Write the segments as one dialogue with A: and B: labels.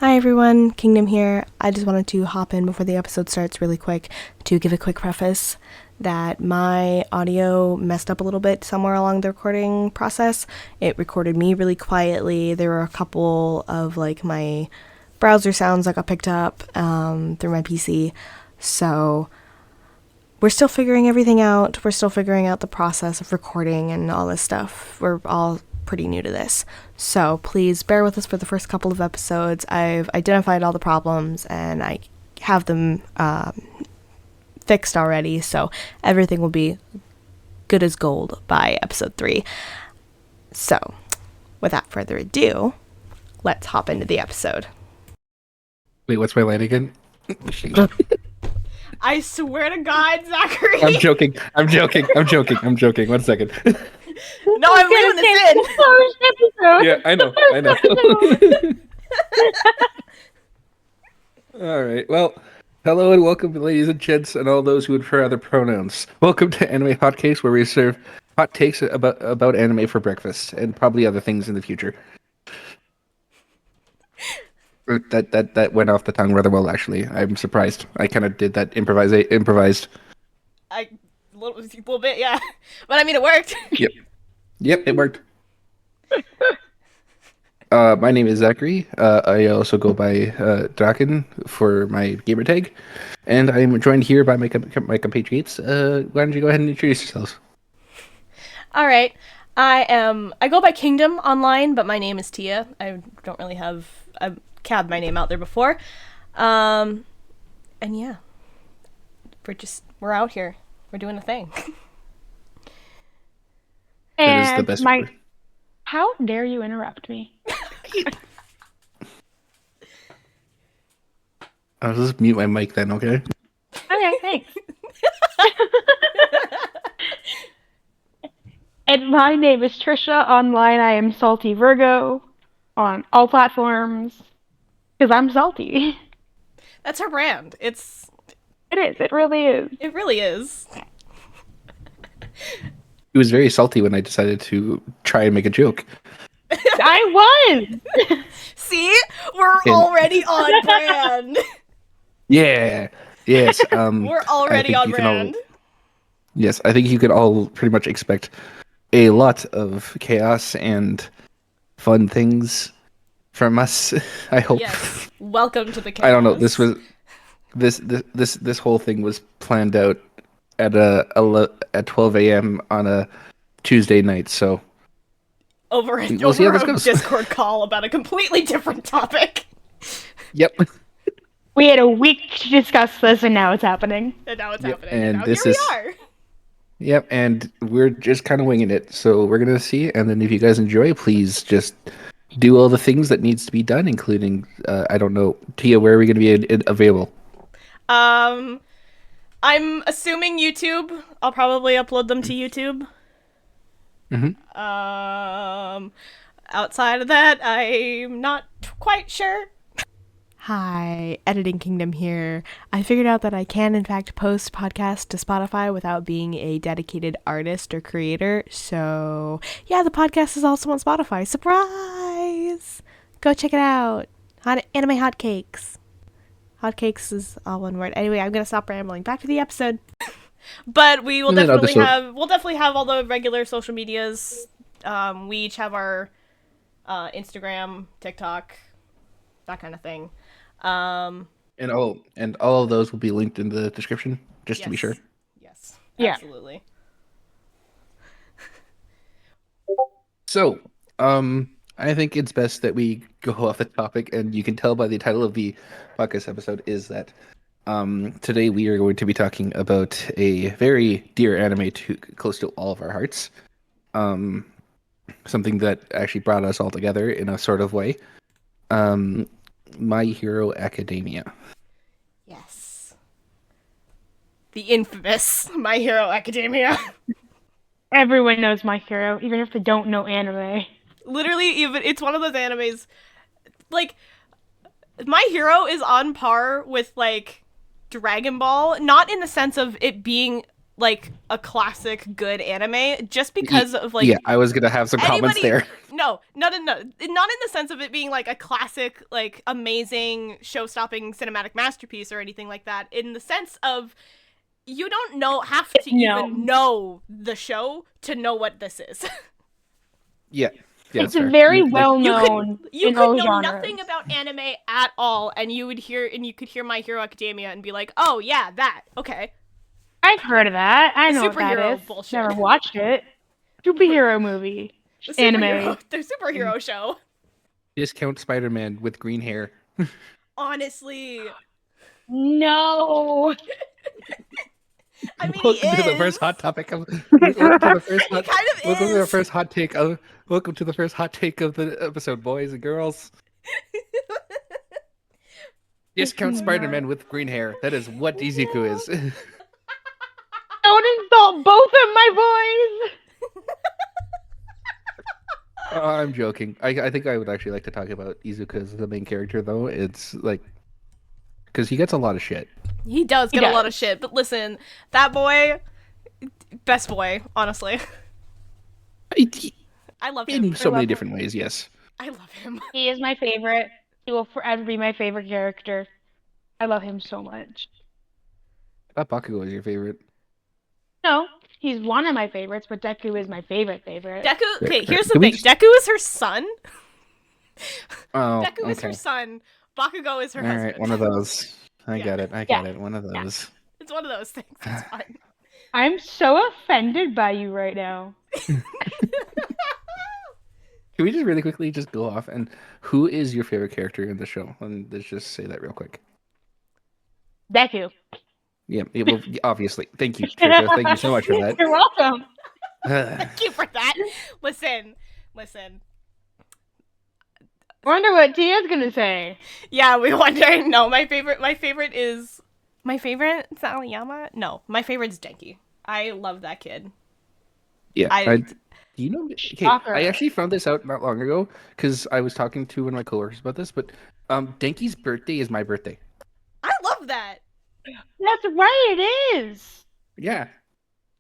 A: Hi everyone, Kingdom here. I just wanted to hop in before the episode starts really quick to give a quick preface that my audio messed up a little bit somewhere along the recording process. It recorded me really quietly. There were a couple of my browser sounds that got picked up through my PC. So we're still figuring everything out. We're still figuring out the process of recording and all this stuff. We're all pretty new to this. So please bear with us for the first couple of episodes. I've identified all the problems and I have them fixed already. So everything will be good as gold by episode 3. So without further ado, let's hop into the episode.
B: Wait, what's my line again?
A: I swear to God, Zachary.
B: I'm joking. 1 second.
A: No, I'm leaving this in.
B: Yeah, I know. All right. Well, hello and welcome, ladies and gents, and all those who would prefer other pronouns. Welcome to Anime Hot Cakes, where we serve hot takes about anime for breakfast and probably other things in the future. That went off the tongue rather well, actually. I'm surprised. I kind of did that improvised.
A: A little bit, yeah. But I mean, it worked.
B: Yep, it worked. My name is Zachary. I also go by Draken for my gamer tag, and I'm joined here by my compatriots. Why don't you go ahead and introduce yourselves?
A: All right. I go by Kingdom online, but my name is Tia. I don't really have a cabbed my name out there before. And yeah. We're out here. We're doing a thing.
B: That is the best word.
C: How dare you interrupt me?
B: I'll just mute my mic then, okay?
C: Okay, thanks. And my name is Trisha. Online, I am Saltyvirgo on all platforms because I'm salty.
A: That's her brand.
C: It is. It really is.
A: It really is.
B: It was very salty when I decided to try and make a joke.
C: I was.
A: See? We're already on brand.
B: Yeah. Yes.
A: We're already on brand.
B: Yes, I think you could all pretty much expect a lot of chaos and fun things from us. I hope.
A: Yes. Welcome to the chaos.
B: I don't know. This whole thing was planned out at 12 a.m. on a Tuesday night. So
A: over a
B: goes.
A: Discord call about a completely different topic.
B: Yep.
C: We had a week to discuss this, and now it's happening.
A: And now
B: and
A: now
B: this
A: here
B: is.
A: We are.
B: Yep, and we're just kind of winging it. So we're gonna see, and then if you guys enjoy, please just do all the things that needs to be done, including I don't know, Tia, where are we gonna be available?
A: I'm assuming YouTube. I'll probably upload them to YouTube.
B: Mm-hmm.
A: Outside of that, I'm not quite sure. Hi, Editing Kingdom here. I figured out that I can, in fact, post podcasts to Spotify without being a dedicated artist or creator. So, yeah, the podcast is also on Spotify. Surprise! Go check it out. Anime Hotcakes. Hotcakes is all one word. Anyway, I'm gonna stop rambling. Back to the episode. But we will definitely have all the regular social medias. We each have our Instagram, TikTok, that kind of thing.
B: And all of those will be linked in the description, just to be sure.
A: Yes,
C: absolutely.
A: Yeah.
B: So, I think it's best that we go off the topic, and you can tell by the title of the podcast episode is that today we are going to be talking about a very dear anime close to all of our hearts. Something that actually brought us all together in a sort of way. My Hero Academia.
A: Yes. The infamous My Hero Academia.
C: Everyone knows My Hero, even if they don't know anime.
A: Literally, even it's one of those animes. Like, My Hero is on par with Dragon Ball, not in the sense of it being like a classic good anime just because of like
B: yeah, I was gonna have some comments there.
A: No, not in the sense of it being like a classic, like amazing, show-stopping cinematic masterpiece or anything like that. In the sense of you don't have to even know the show to know what this is.
B: Yeah. Yeah,
C: it's very well known.
A: You
C: in
A: could
C: all
A: know
C: genres.
A: nothing about anime at all, and you could hear My Hero Academia and be like, "Oh yeah, that okay."
C: I've heard of that. I know what that
A: Superhero
C: is.
A: bullshit.
C: Never watched it. Superhero movie. Anime.
A: The superhero show.
B: Discount Spider-Man with green hair.
A: Honestly,
C: No.
A: I mean,
B: Welcome
A: he
B: to the
A: is.
B: first hot topic of. Welcome to the first
A: He
B: hot.
A: kind of
B: Welcome to the
A: is.
B: first hot take of. Welcome to the first hot take of the episode, boys and girls. Discount Spider-Man with green hair. That is what Izuku is.
C: Don't insult both of my boys.
B: I'm joking. I think I would actually like to talk about Izuku as the main character, though. It's like because he gets a lot of shit.
A: He does get a lot of shit, but listen, that boy, best boy, honestly. I love him
B: In so many different ways. Yes.
A: I love him.
C: He is my favorite. He will forever be my favorite character. I love him so much.
B: I thought Bakugo was your favorite.
C: No, he's one of my favorites, but Deku is my favorite.
A: Deku. Okay, here's the thing. Deku is her son.
B: Oh,
A: Deku is her son. Bakugo is her husband.
B: All right, one of those. I get it. One of those.
A: Yeah. It's one of those things. It's fine.
C: I'm so offended by you right now.
B: Can we just really quickly just go off and who is your favorite character in the show? And let's just say that real quick.
C: Deku.
B: Yeah, well, obviously. Thank you, Trisha. Thank you so much for that.
C: You're welcome.
A: Thank you for that. Listen.
C: Wonder what Tia's gonna say.
A: Yeah, we wonder. No, my favorite is Saliyama. No, my favorite's Denki. I love that kid.
B: Yeah, you know? Okay, I actually found this out not long ago because I was talking to one of my coworkers about this. But Denki's birthday is my birthday.
A: I love that.
C: That's right, it is.
B: Yeah.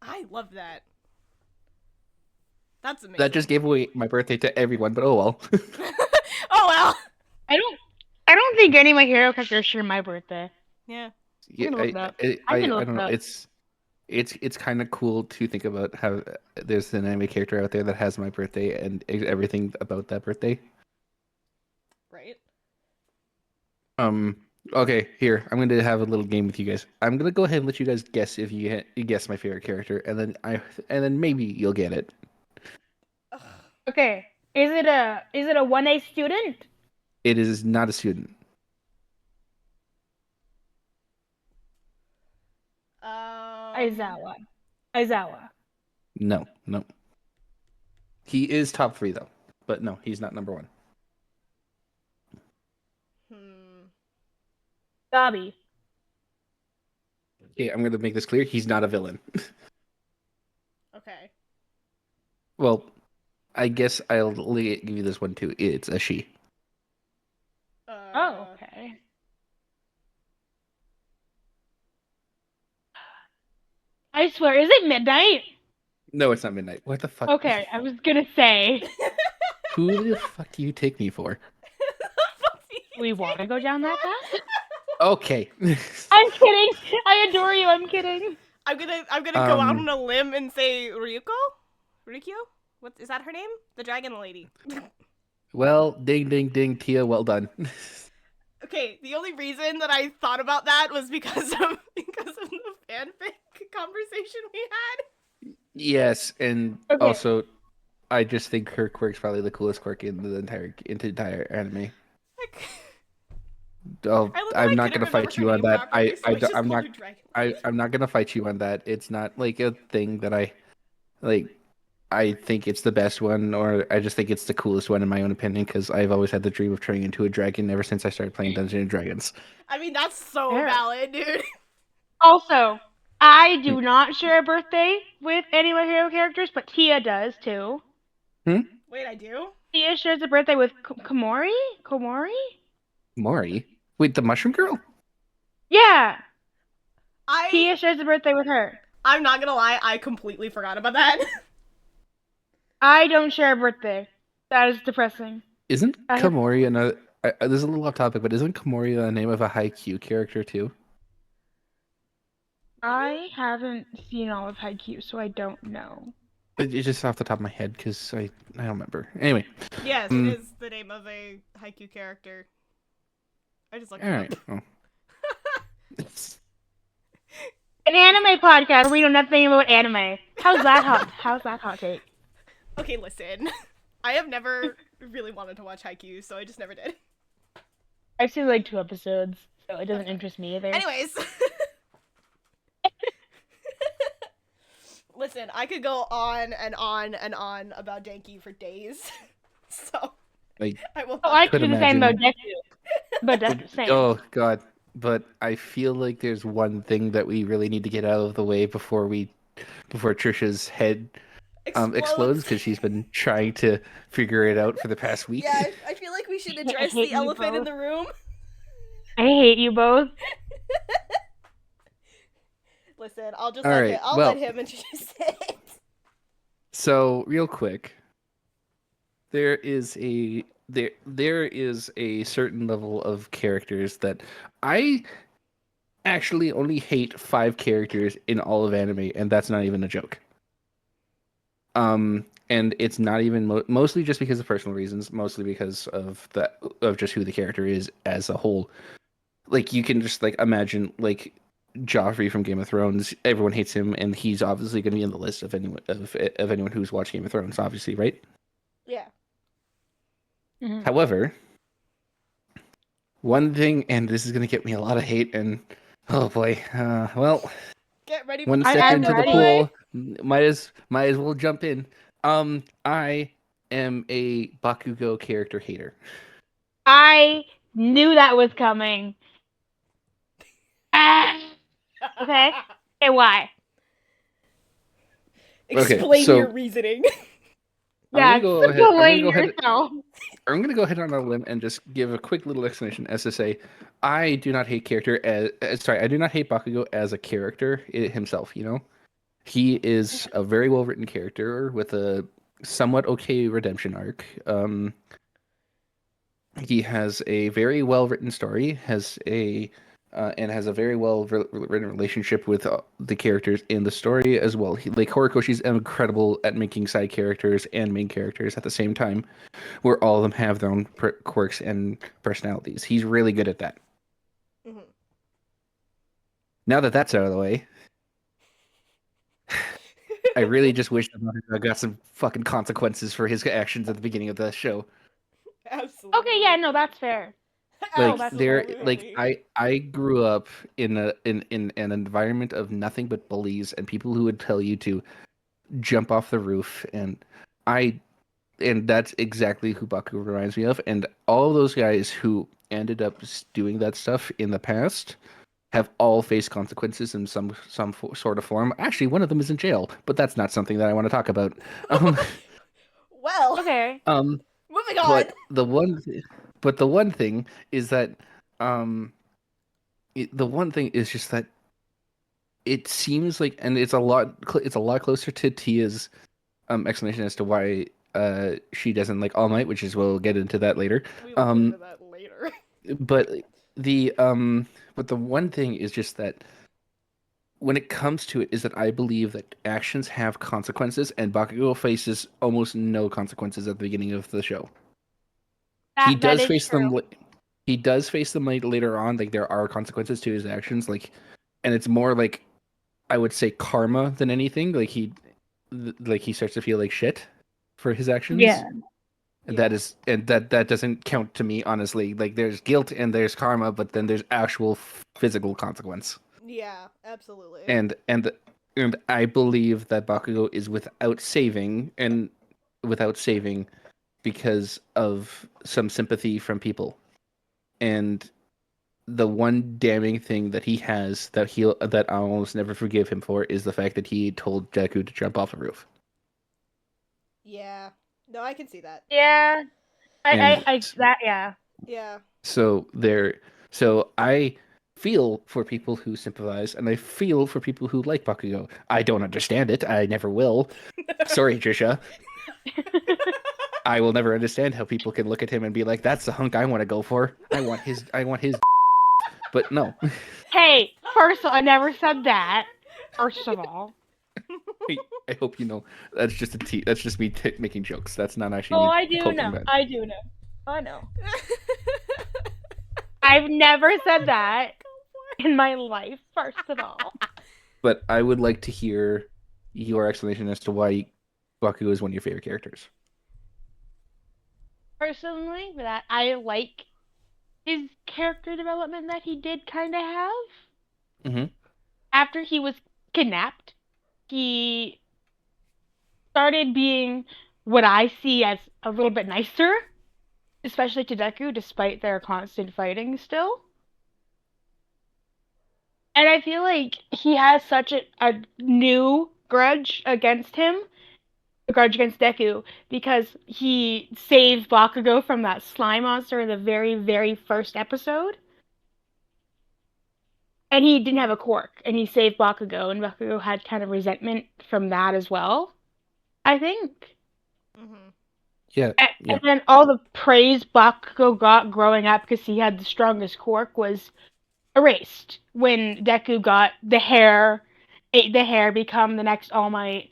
A: I love that. That's amazing.
B: That just gave away my birthday to everyone, but oh well.
A: Oh well.
C: I don't think any of my hero characters share my birthday.
A: Yeah.
B: Yeah, I don't know. It's kind of cool to think about how there's an anime character out there that has my birthday and everything about that birthday.
A: Right.
B: Okay, here I'm going to have a little game with you guys. I'm going to go ahead and let you guys guess if you guess my favorite character, and then maybe you'll get it.
C: Okay. Is it a 1A student?
B: It is not a student.
C: Aizawa.
B: No. He is top 3 though, but no, he's not number 1.
C: Gabi.
B: Okay, I'm going to make this clear. He's not a villain.
A: Okay.
B: Well, I guess I'll give you this one too. It's a she.
C: Oh, okay. I swear, is it midnight?
B: No, it's not midnight. What the fuck?
C: Okay, I was gonna say.
B: Who the fuck do you take me for?
C: We want to go down that path?
B: Okay.
C: I'm kidding. I adore you. I'm kidding.
A: I'm gonna go out on a limb and say Ryuko? What is that her name? The dragon lady.
B: Well, ding, ding, ding, Tia. Well done.
A: Okay, the only reason that I thought about that was because of the fanfic conversation we had.
B: Yes, and also, I just think her quirk's probably the coolest quirk in the entire anime. Oh, I'm not gonna fight you on that. I'm not gonna fight you on that. It's not like a thing that I like. I think it's the best one, or I just think it's the coolest one in my own opinion, because I've always had the dream of turning into a dragon ever since I started playing Dungeons and Dragons.
A: I mean, that's so valid, dude.
C: Also, I do not share a birthday with any of my hero characters, but Tia does too.
A: Wait, I do?
C: Tia shares a birthday with Komori?
B: Mori? Wait, the mushroom girl?
C: Yeah. Tia shares a birthday with her.
A: I'm not gonna lie, I completely forgot about that.
C: I don't share a birthday. That is depressing.
B: Isn't
C: I have-
B: Komori this is a little off topic, but isn't Komori the name of a Haikyuu character too?
C: I haven't seen all of Haikyuu, so I don't know.
B: It's just off the top of my head because I don't remember. Anyway,
A: Yes, it is the name of a haiku character. I just looked
B: all
A: it
B: right.
A: up.
B: Well.
C: An anime podcast where we know nothing about anime. How's that hot? How's that hot take?
A: Okay, listen. I have never really wanted to watch haiku, so I just never did.
C: I've seen like 2 episodes, so it doesn't interest me either.
A: Anyways. Listen, I could go on and on and on about Janky for days. So
B: Like,
A: I will
C: Oh, I
A: not.
C: could do the same about
B: imagine.
C: Deku. But Deku, same.
B: Oh God! But I feel like there's one thing that we really need to get out of the way before Trisha's head explodes because she's been trying to figure it out for the past week.
A: Yeah, I feel like we should address
C: hate
A: the
C: you
A: elephant in
C: both.
A: the room.
C: I hate you both.
A: Listen, I'll just
B: All
A: let
B: right,
A: him. I'll
B: well-
A: let him introduce it.
B: So real quick, there is a certain level of characters that I actually only hate 5 characters in all of anime, and that's not even a joke. And it's not even mostly just because of personal reasons, mostly because of just who the character is as a whole. Like you can just like imagine like Joffrey from Game of Thrones. Everyone hates him, and he's obviously going to be in the list of anyone who's watched Game of Thrones, obviously, right?
A: Yeah.
C: Mhm.
B: However, one thing, and this is going to get me a lot of hate, and oh boy, well,
A: Get ready for
B: one
A: the
B: step
C: I'm
B: into the
C: ready.
B: pool, might as well jump in. I am a Bakugo character hater.
C: I knew that was coming. Ah. Okay. Okay, why?
A: Explain
B: so-
A: your reasoning.
C: Yeah,
B: gonna go ahead- I'm gonna
C: explain
B: go ahead-
C: yourself.
B: I'm going to go ahead on a limb and just give a quick little explanation as to say, I do not hate I do not hate Bakugo as a character himself, you know? He is a very well-written character with a somewhat okay redemption arc. He has a very well-written story, has a very well-written relationship with the characters in the story as well. Like Horikoshi's incredible at making side characters and main characters at the same time, where all of them have their own quirks and personalities. He's really good at that.
A: Mhm.
B: Now that that's out of the way, I really just wish that got some fucking consequences for his actions at the beginning of the show.
A: Absolutely.
C: Okay, yeah, no, that's fair.
B: Like
C: that's
B: I grew up in an environment of nothing but bullies and people who would tell you to jump off the roof, and that's exactly who Baku reminds me of. And all those guys who ended up doing that stuff in the past have all faced consequences in some sort of form. Actually, one of them is in jail, but that's not something that I want to talk about.
A: Well,
C: Okay.
A: moving on.
B: But the one thing is that the one thing is just that it seems like, and it's a lot closer to Tia's explanation as to why she doesn't like All Might, which is we'll get into that later.
A: We will get into that later.
B: But the one thing is just that when it comes to it is that I believe that actions have consequences, and Bakugo faces almost no consequences at the beginning of the show. He does face them. He does face them later on. Like there are consequences to his actions. Like, and it's more like I would say karma than anything. Like he starts to feel like shit for his actions.
C: Yeah.
B: And that doesn't count to me, honestly. Like there's guilt and there's karma, but then there's actual physical consequence.
A: Yeah, absolutely.
B: And I believe that Bakugo is without saving because of some sympathy from people. And the one damning thing that he has that I'll almost never forgive him for is the fact that he told Deku to jump off a roof.
A: Yeah. No, I can see that.
C: Yeah. Yeah.
A: Yeah.
B: So feel for people who sympathize, and I feel for people who like Bakugo. I don't understand it. I never will. Sorry, Trisha. I will never understand how people can look at him and be like, "That's the hunk I want to go for. I want his. I want his." But no.
C: Hey, first of all, I never said that. First of all.
B: I hope you know that's just that's just me making jokes. That's not actually
C: Oh,
B: me
C: I do
B: poking
C: know.
B: fun.
C: I do know. I know. I've never said that in my life, first of all.
B: But I would like to hear your explanation as to why Bakugo is one of your favorite characters.
C: Personally, that I like his character development that he did kind of have.
B: Mm-hmm.
C: After he was kidnapped, he started being what I see as a little bit nicer, especially to Deku, despite their constant fighting still. And I feel like he has such a new grudge against him, a grudge against Deku, because he saved Bakugo from that slime monster in the very, very first episode. And he didn't have a quirk, and he saved Bakugo, and Bakugo had kind of resentment from that as well, I think.
A: Mm-hmm.
B: Yeah.
C: And then all the praise Bakugo got growing up because he had the strongest quirk was erased when Deku got the hair, ate the hair, become the next All Might.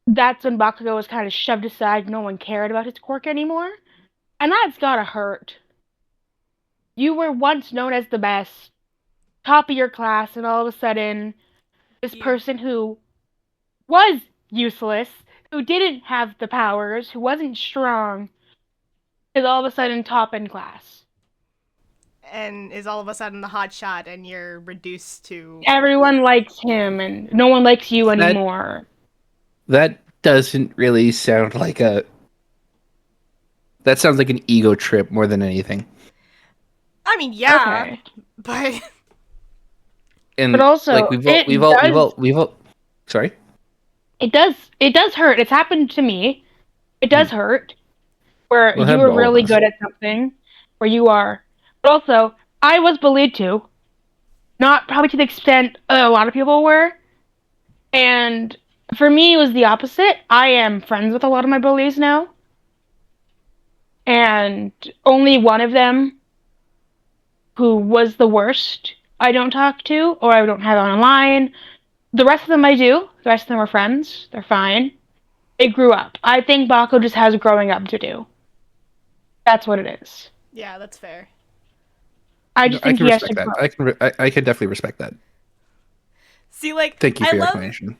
C: That's when Bakugo was kind of shoved aside. No one cared about his quirk anymore. And that's gotta hurt. You were once known as the best, top of your class, and all of a sudden, this person who was useless, who didn't have the powers, who wasn't strong, is all of a sudden top in class.
A: And is all of a sudden the hot shot, and you're reduced to.
C: Everyone likes him, and no one likes you anymore.
B: That doesn't really sound like a. That sounds like an ego trip more than anything.
A: I mean, yeah,
C: Okay.
A: but.
B: And
C: But also,
B: like we've all. Sorry.
C: It does hurt. It's happened to me. It does hurt. Where
B: Well, it
C: you
B: happened
C: were
B: to all of
C: really
B: us.
C: good at something, where you are. But also, I was bullied too. Not probably to the extent a lot of people were. And for me, it was the opposite. I am friends with a lot of my bullies now. And only one of them, who was the worst, I don't talk to, or I don't have online. The rest of them I do. The rest of them are friends. They're fine. They grew up. I think Bako just has growing up to do. That's what it is.
A: Yeah, that's fair.
C: I
B: No,
C: just
B: I
C: think
B: can
C: he has to
B: respect that.
C: grow.
B: I can definitely respect that.
A: See, like,
B: Thank you for
A: I
B: your
A: love
B: explanation.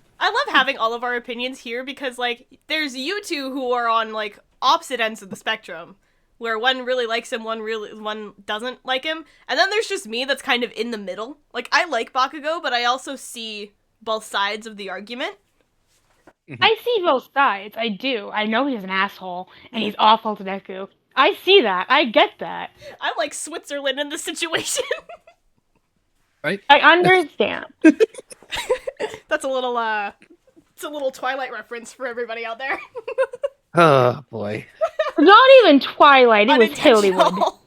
A: having all of our opinions here because, like, there's you two who are on, like, opposite ends of the spectrum, where one really likes him, one doesn't like him, and then there's just me that's kind of in the middle. Like, I like Bakugo, but I also see both sides of the argument.
C: I see both sides. I do. I know he's an asshole and he's awful to Deku. I see that. I get that.
A: I'm like Switzerland in this situation.
B: Right?
C: I understand.
A: That's a little, it's a little Twilight reference for everybody out there.
B: Oh boy.
C: Not even Twilight. It was Hillywood.
A: Unintentional.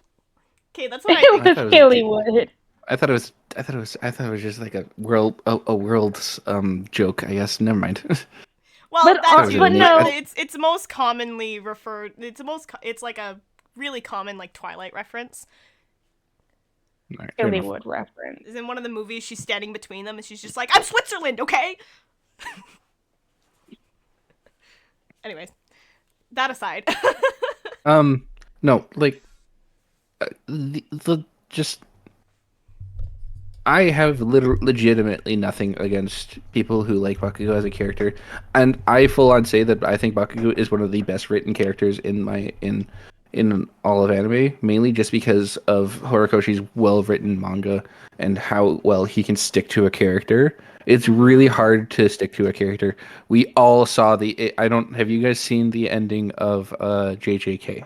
A: Okay, that's what I
C: It
A: think.
C: was Hillywood.
B: I thought it was just like a world joke. I guess. Never mind.
A: Well,
C: But
A: that's
C: but no.
A: it's most commonly referred. It's like a really common like Twilight reference.
B: All right, fair enough.
C: Hillywood reference.
A: Is in one of the movies she's standing between them and she's just like, "I'm Switzerland, okay?" Anyways, that aside.
B: No, like the just. I have legitimately nothing against people who like Bakugo as a character, and I full on say that I think Bakugo is one of the best written characters in all of anime, mainly just because of Horikoshi's well written manga and how well he can stick to a character. It's really hard to stick to a character. We all saw I don't have you guys seen the ending of JJK?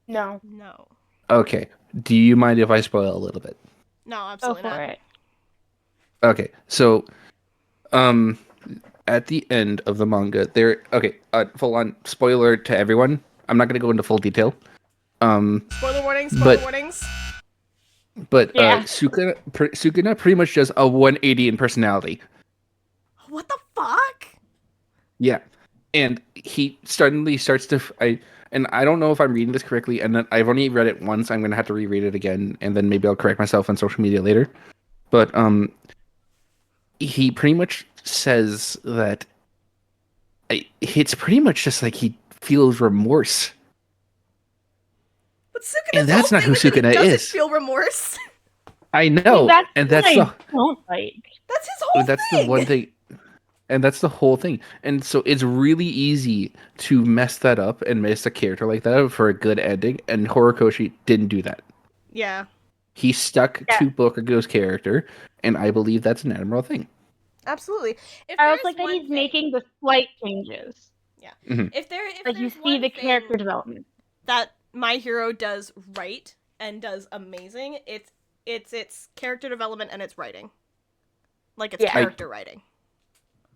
C: No.
A: No.
B: Okay. Do you mind if I spoil a little bit?
A: No,
C: Go
A: absolutely
C: for
A: not.
C: it.
B: Okay, so, at the end of the manga, full on spoiler to everyone. I'm not gonna go into full detail.
A: Spoiler warnings.
B: But-
A: Spoiler warnings.
B: But
C: Yeah.
B: Sukuna pretty much does a 180 in personality.
A: What the fuck?
B: Yeah, and he suddenly starts to. And I don't know if I'm reading this correctly, and then I've only read it once. I'm gonna have to reread it again, and then maybe I'll correct myself on social media later. But he pretty much says that it's pretty much just like he feels remorse,
A: But
B: and
A: Sukuna's whole
B: that's not
A: thing
B: who
A: is that he
B: Sukuna
A: doesn't
B: is.
A: feel remorse.
B: I
C: See,
B: know,
C: that's
B: and
C: what
B: that's
C: I don't like.
A: That's his whole
B: that's the
A: thing.
B: one thing. And that's the whole thing. And so it's really easy to mess that up and miss a character like that for a good ending. And Horikoshi didn't do that.
A: Yeah,
B: He stuck
C: Yeah.
B: to Bokugo's character, and I believe that's an admirable thing.
A: absolutely. If
C: I
A: there's
C: also like that
A: one
C: he's
A: thing,
C: making the slight changes.
A: yeah,
B: Mhm.
A: if
C: Like you
A: there's
C: see
A: one
C: the
A: thing
C: character development.
A: that My Hero does right and does amazing, it's character development and its writing. Like it's
C: Yeah.
A: character writing.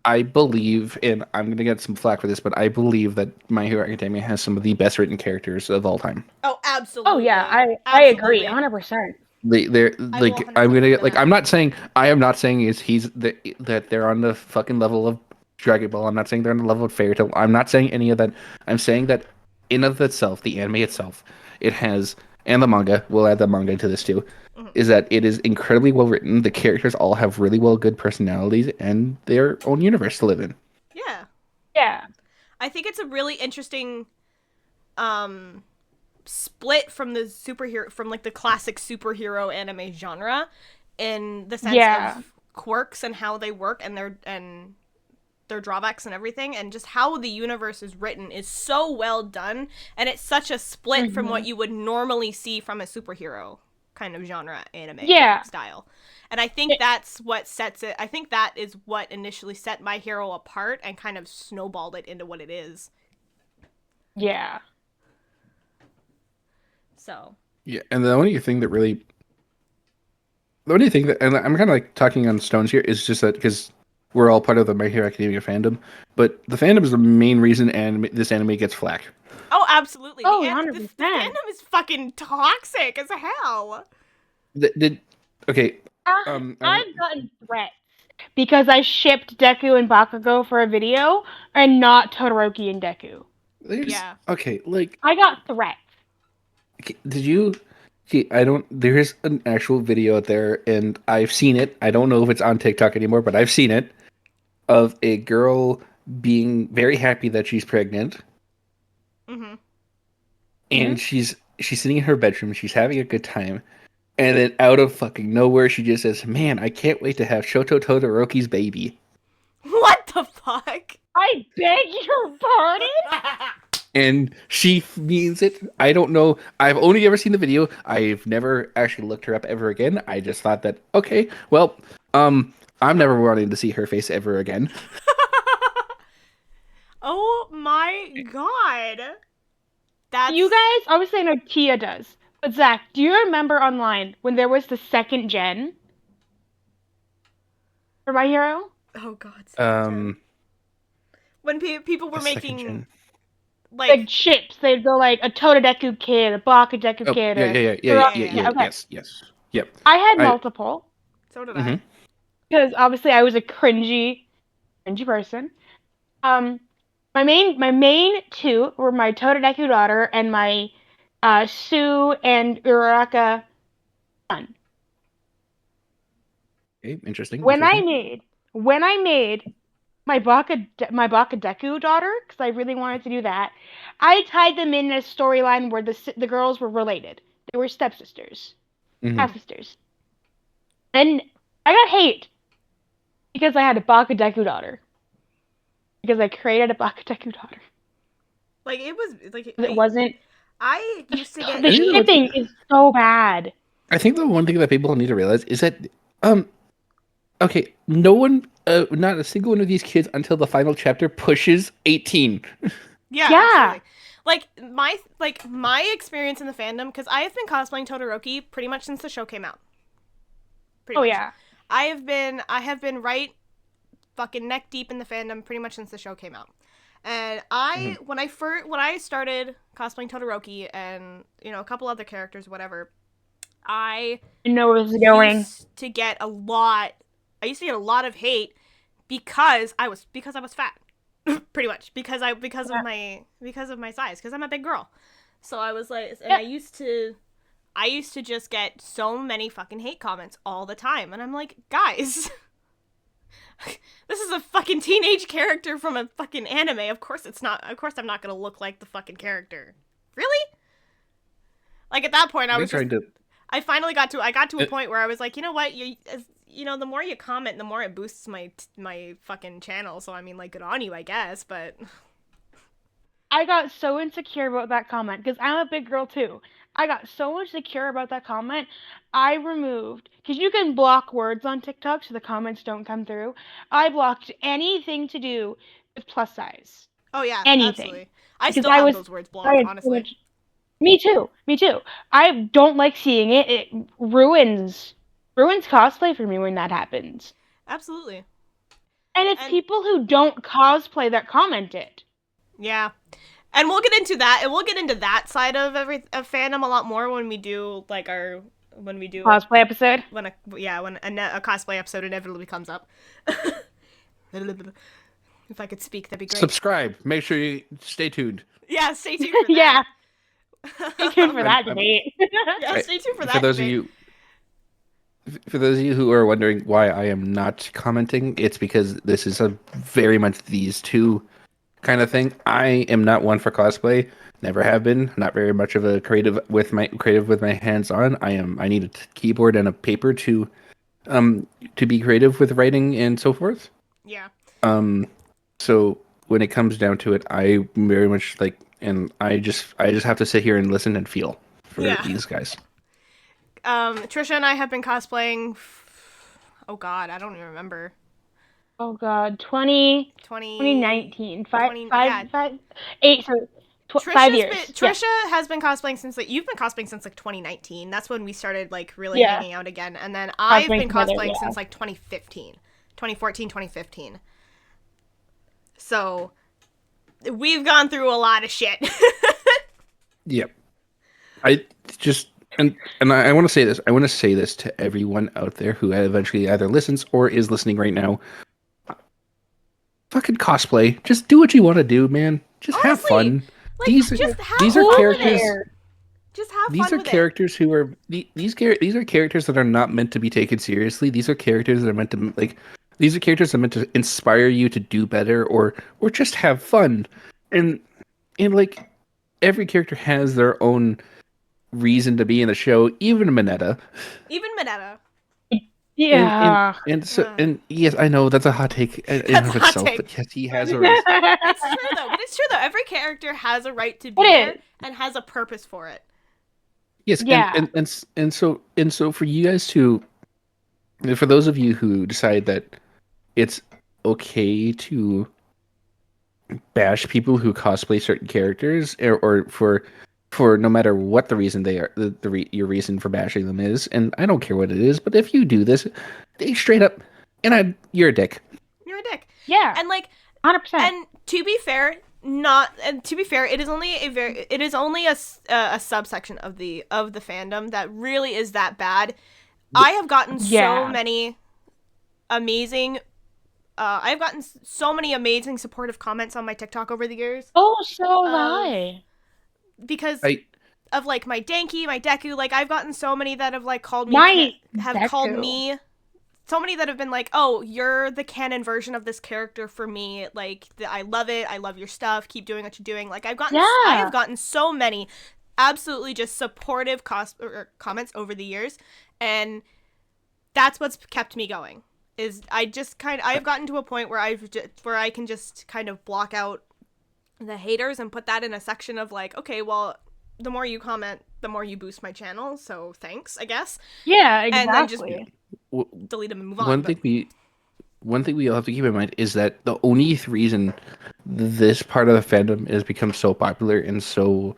B: I believe, and I'm going to get some flack for this, but I believe that My Hero Academia has some of the best written characters of all time.
A: Oh, absolutely.
C: Oh yeah, I agree,
A: Absolutely.
C: 100%.
B: They're
A: I will
B: like
A: 100%
B: I'm gonna
A: agree
B: get
A: on
B: like
A: that.
B: I'm not saying I am not saying is that they're on the fucking level of Dragon Ball. I'm not saying they're on the level of Fairy Tail. I'm not saying any of that. I'm saying that in of itself, the anime itself, it has and the manga. We'll add the manga to this too.
A: Mhm.
B: Is that it is incredibly well written. The characters all have really well good personalities and their own universe to live in.
A: Yeah.
C: Yeah.
A: I think it's a really interesting um split from the superhero from like the classic superhero anime genre in the sense
C: Yeah.
A: of quirks and how they work and their drawbacks and everything, and just how the universe is written is so well done, and it's such a split from what you would normally see from a superhero kind of genre anime
C: Yeah.
A: style. And I think that's what sets it. I think that is what initially set My Hero apart and kind of snowballed it into what it is.
C: Yeah.
A: So,
B: Yeah, and the only thing and I'm kind of like talking on stones here, is just that because we're all part of the My Hero Academia fandom, but the fandom is the main reason this anime gets flack.
A: oh, absolutely.
C: Oh,
A: The
C: 100%.
A: fandom is fucking toxic as hell.
B: Did okay?
C: I've gotten threats because I shipped Deku and Bakugo for a video and not Todoroki and Deku.
A: Yeah.
B: Okay, like
C: I got threats.
B: did you? Okay, I don't. There's an actual video out there, and I've seen it. I don't know if it's on TikTok anymore, but I've seen it of a girl being very happy that she's pregnant,
A: Mm-hmm.
B: and she's sitting in her bedroom. She's having a good time, and then out of fucking nowhere, she just says, "Man, I can't wait to have Shoto Todoroki's baby."
A: What the fuck?
C: I beg your pardon?
B: And she means it. I don't know. I've only ever seen the video. I've never actually looked her up ever again. I just thought that, okay, well, I'm never wanting to see her face ever again.
A: Oh my god. That's
C: You guys, obviously I know Tia does. But Zach, do you remember online when there was the second gen for My Hero?
A: Oh god.
B: Um,
A: When people were
B: a second
A: making
B: gen.
C: Like ships, they'd go like a Totodeku kid, a Bakudeku
B: Oh,
C: kid,
B: yeah,
C: or
B: yeah, yeah, yeah,
A: Yeah,
B: yeah,
A: yeah,
B: yeah,
C: okay.
B: yes. Yep.
C: I had
B: I-
C: multiple
A: so did
B: Mhm.
C: because obviously I was a cringy person. My main two were my Totodeku daughter and my Sue and Uraraka son.
B: Okay, interesting.
C: When I made my Bakadeku daughter, because I really wanted to do that, I tied them in a storyline where the girls were related. They were stepsisters, half sisters, and I got hate because I had a Bakadeku daughter. Because I created a Bakadeku daughter.
A: Like it was like
C: It wasn't.
A: I used to get
C: The
B: think
C: shipping is so bad.
B: I think the one thing that people need to realize is that, okay, no one, not a single one of these kids until the final chapter pushes 18.
A: Yeah,
C: Yeah.
A: absolutely. Like my experience in the fandom, because I have been cosplaying Todoroki pretty much since the show came out. Pretty much.
C: Yeah.
A: I have been right fucking neck deep in the fandom pretty much since the show came out. And when I started cosplaying Todoroki and a couple other characters, whatever, I
C: know where this is going.
A: used to get a lot of hate because I was fat. Pretty much because of my size, because I'm a big girl. So I was like, and I used to just get so many fucking hate comments all the time, and I'm like, guys, this is a fucking teenage character from a fucking anime. Of course I'm not gonna look like the fucking character. Really? Like, at that point, I finally got to a point where I was like, you know what, the more you comment, the more it boosts my fucking channel. So I mean, like, good on you, I guess. But
C: I got so insecure about that comment because I'm a big girl too. I got so insecure about that comment. I removed, because you can block words on TikTok so the comments don't come through. I blocked anything to do with plus size.
A: oh yeah,
C: Anything.
A: absolutely. I still have those words blocked, honestly.
C: Me too. I don't like seeing it. It ruins cosplay for me when that happens.
A: Absolutely.
C: And it's people who don't cosplay that comment it.
A: Yeah. And we'll get into that, and we'll get into that side of fandom a lot more when we do
C: cosplay episode.
A: When a cosplay episode inevitably comes up. If I could speak, that'd be great.
B: Subscribe. Make sure you stay tuned.
A: Yeah, stay tuned for that.
C: Yeah. Stay tuned for that debate.
A: Yeah, stay tuned for that.
B: For those of you who are wondering why I am not commenting, it's because this is a very much these two kind of thing. I am not one for cosplay. Never have been. Not very much of a creative with my hands on. I need a keyboard and a paper to be creative with writing and so forth.
A: Yeah.
B: So when it comes down to it, I very much like, and I just have to sit here and listen and feel for these guys.
A: Trisha and I have been cosplaying. Oh God, I don't even remember.
C: Oh God, 2019, 5 years.
A: Trisha has been cosplaying since you've been cosplaying since 2019. That's when we started really hanging out again, and then I've been cosplaying since 2015, 2015. So we've gone through a lot of shit.
B: Yep. I just and I want to say this. I want to say this to everyone out there who eventually either listens or is listening right now. Fucking cosplay. Just do what you want to do, man. Just honestly, have fun. These are characters.
A: Just have fun.
B: These are characters who are these are characters that are not meant to be taken seriously. These are characters that are meant to These are characters that are meant to inspire you to do better or just have fun. And every character has their own reason to be in the show, even Mineta.
C: Yeah.
B: And yes, I know that's a hot take in of itself, but yes, he has a reason.
A: It's true though. Every character has a right to be there and has a purpose for it.
B: Yes, and so for you guys for those of you who decide that it's okay to bash people who cosplay certain characters, or for no matter what the reason they are, your reason for bashing them is, and I don't care what it is, but if you do this, they straight up, you're a dick.
A: You're a dick.
C: Yeah.
A: And
C: 100%.
A: And to be fair, it is only a subsection of the fandom that really is that bad. I have gotten so many amazing supportive comments on my TikTok over the years.
C: Oh, so have I.
A: Because of my Danky, my Deku, I've gotten so many that have called me so many that have been oh, you're the canon version of this character for me. I love it. I love your stuff. Keep doing what you're doing. I have gotten so many absolutely just supportive comments over the years, and that's what's kept me going. Is I've gotten to a point where I can just kind of block out the haters and put that in a section of okay, well, the more you comment, the more you boost my channel, so thanks, I guess.
C: Yeah, exactly.
A: And then just delete them and move on.
B: One thing we all have to keep in mind is that the only reason this part of the fandom has become so popular and so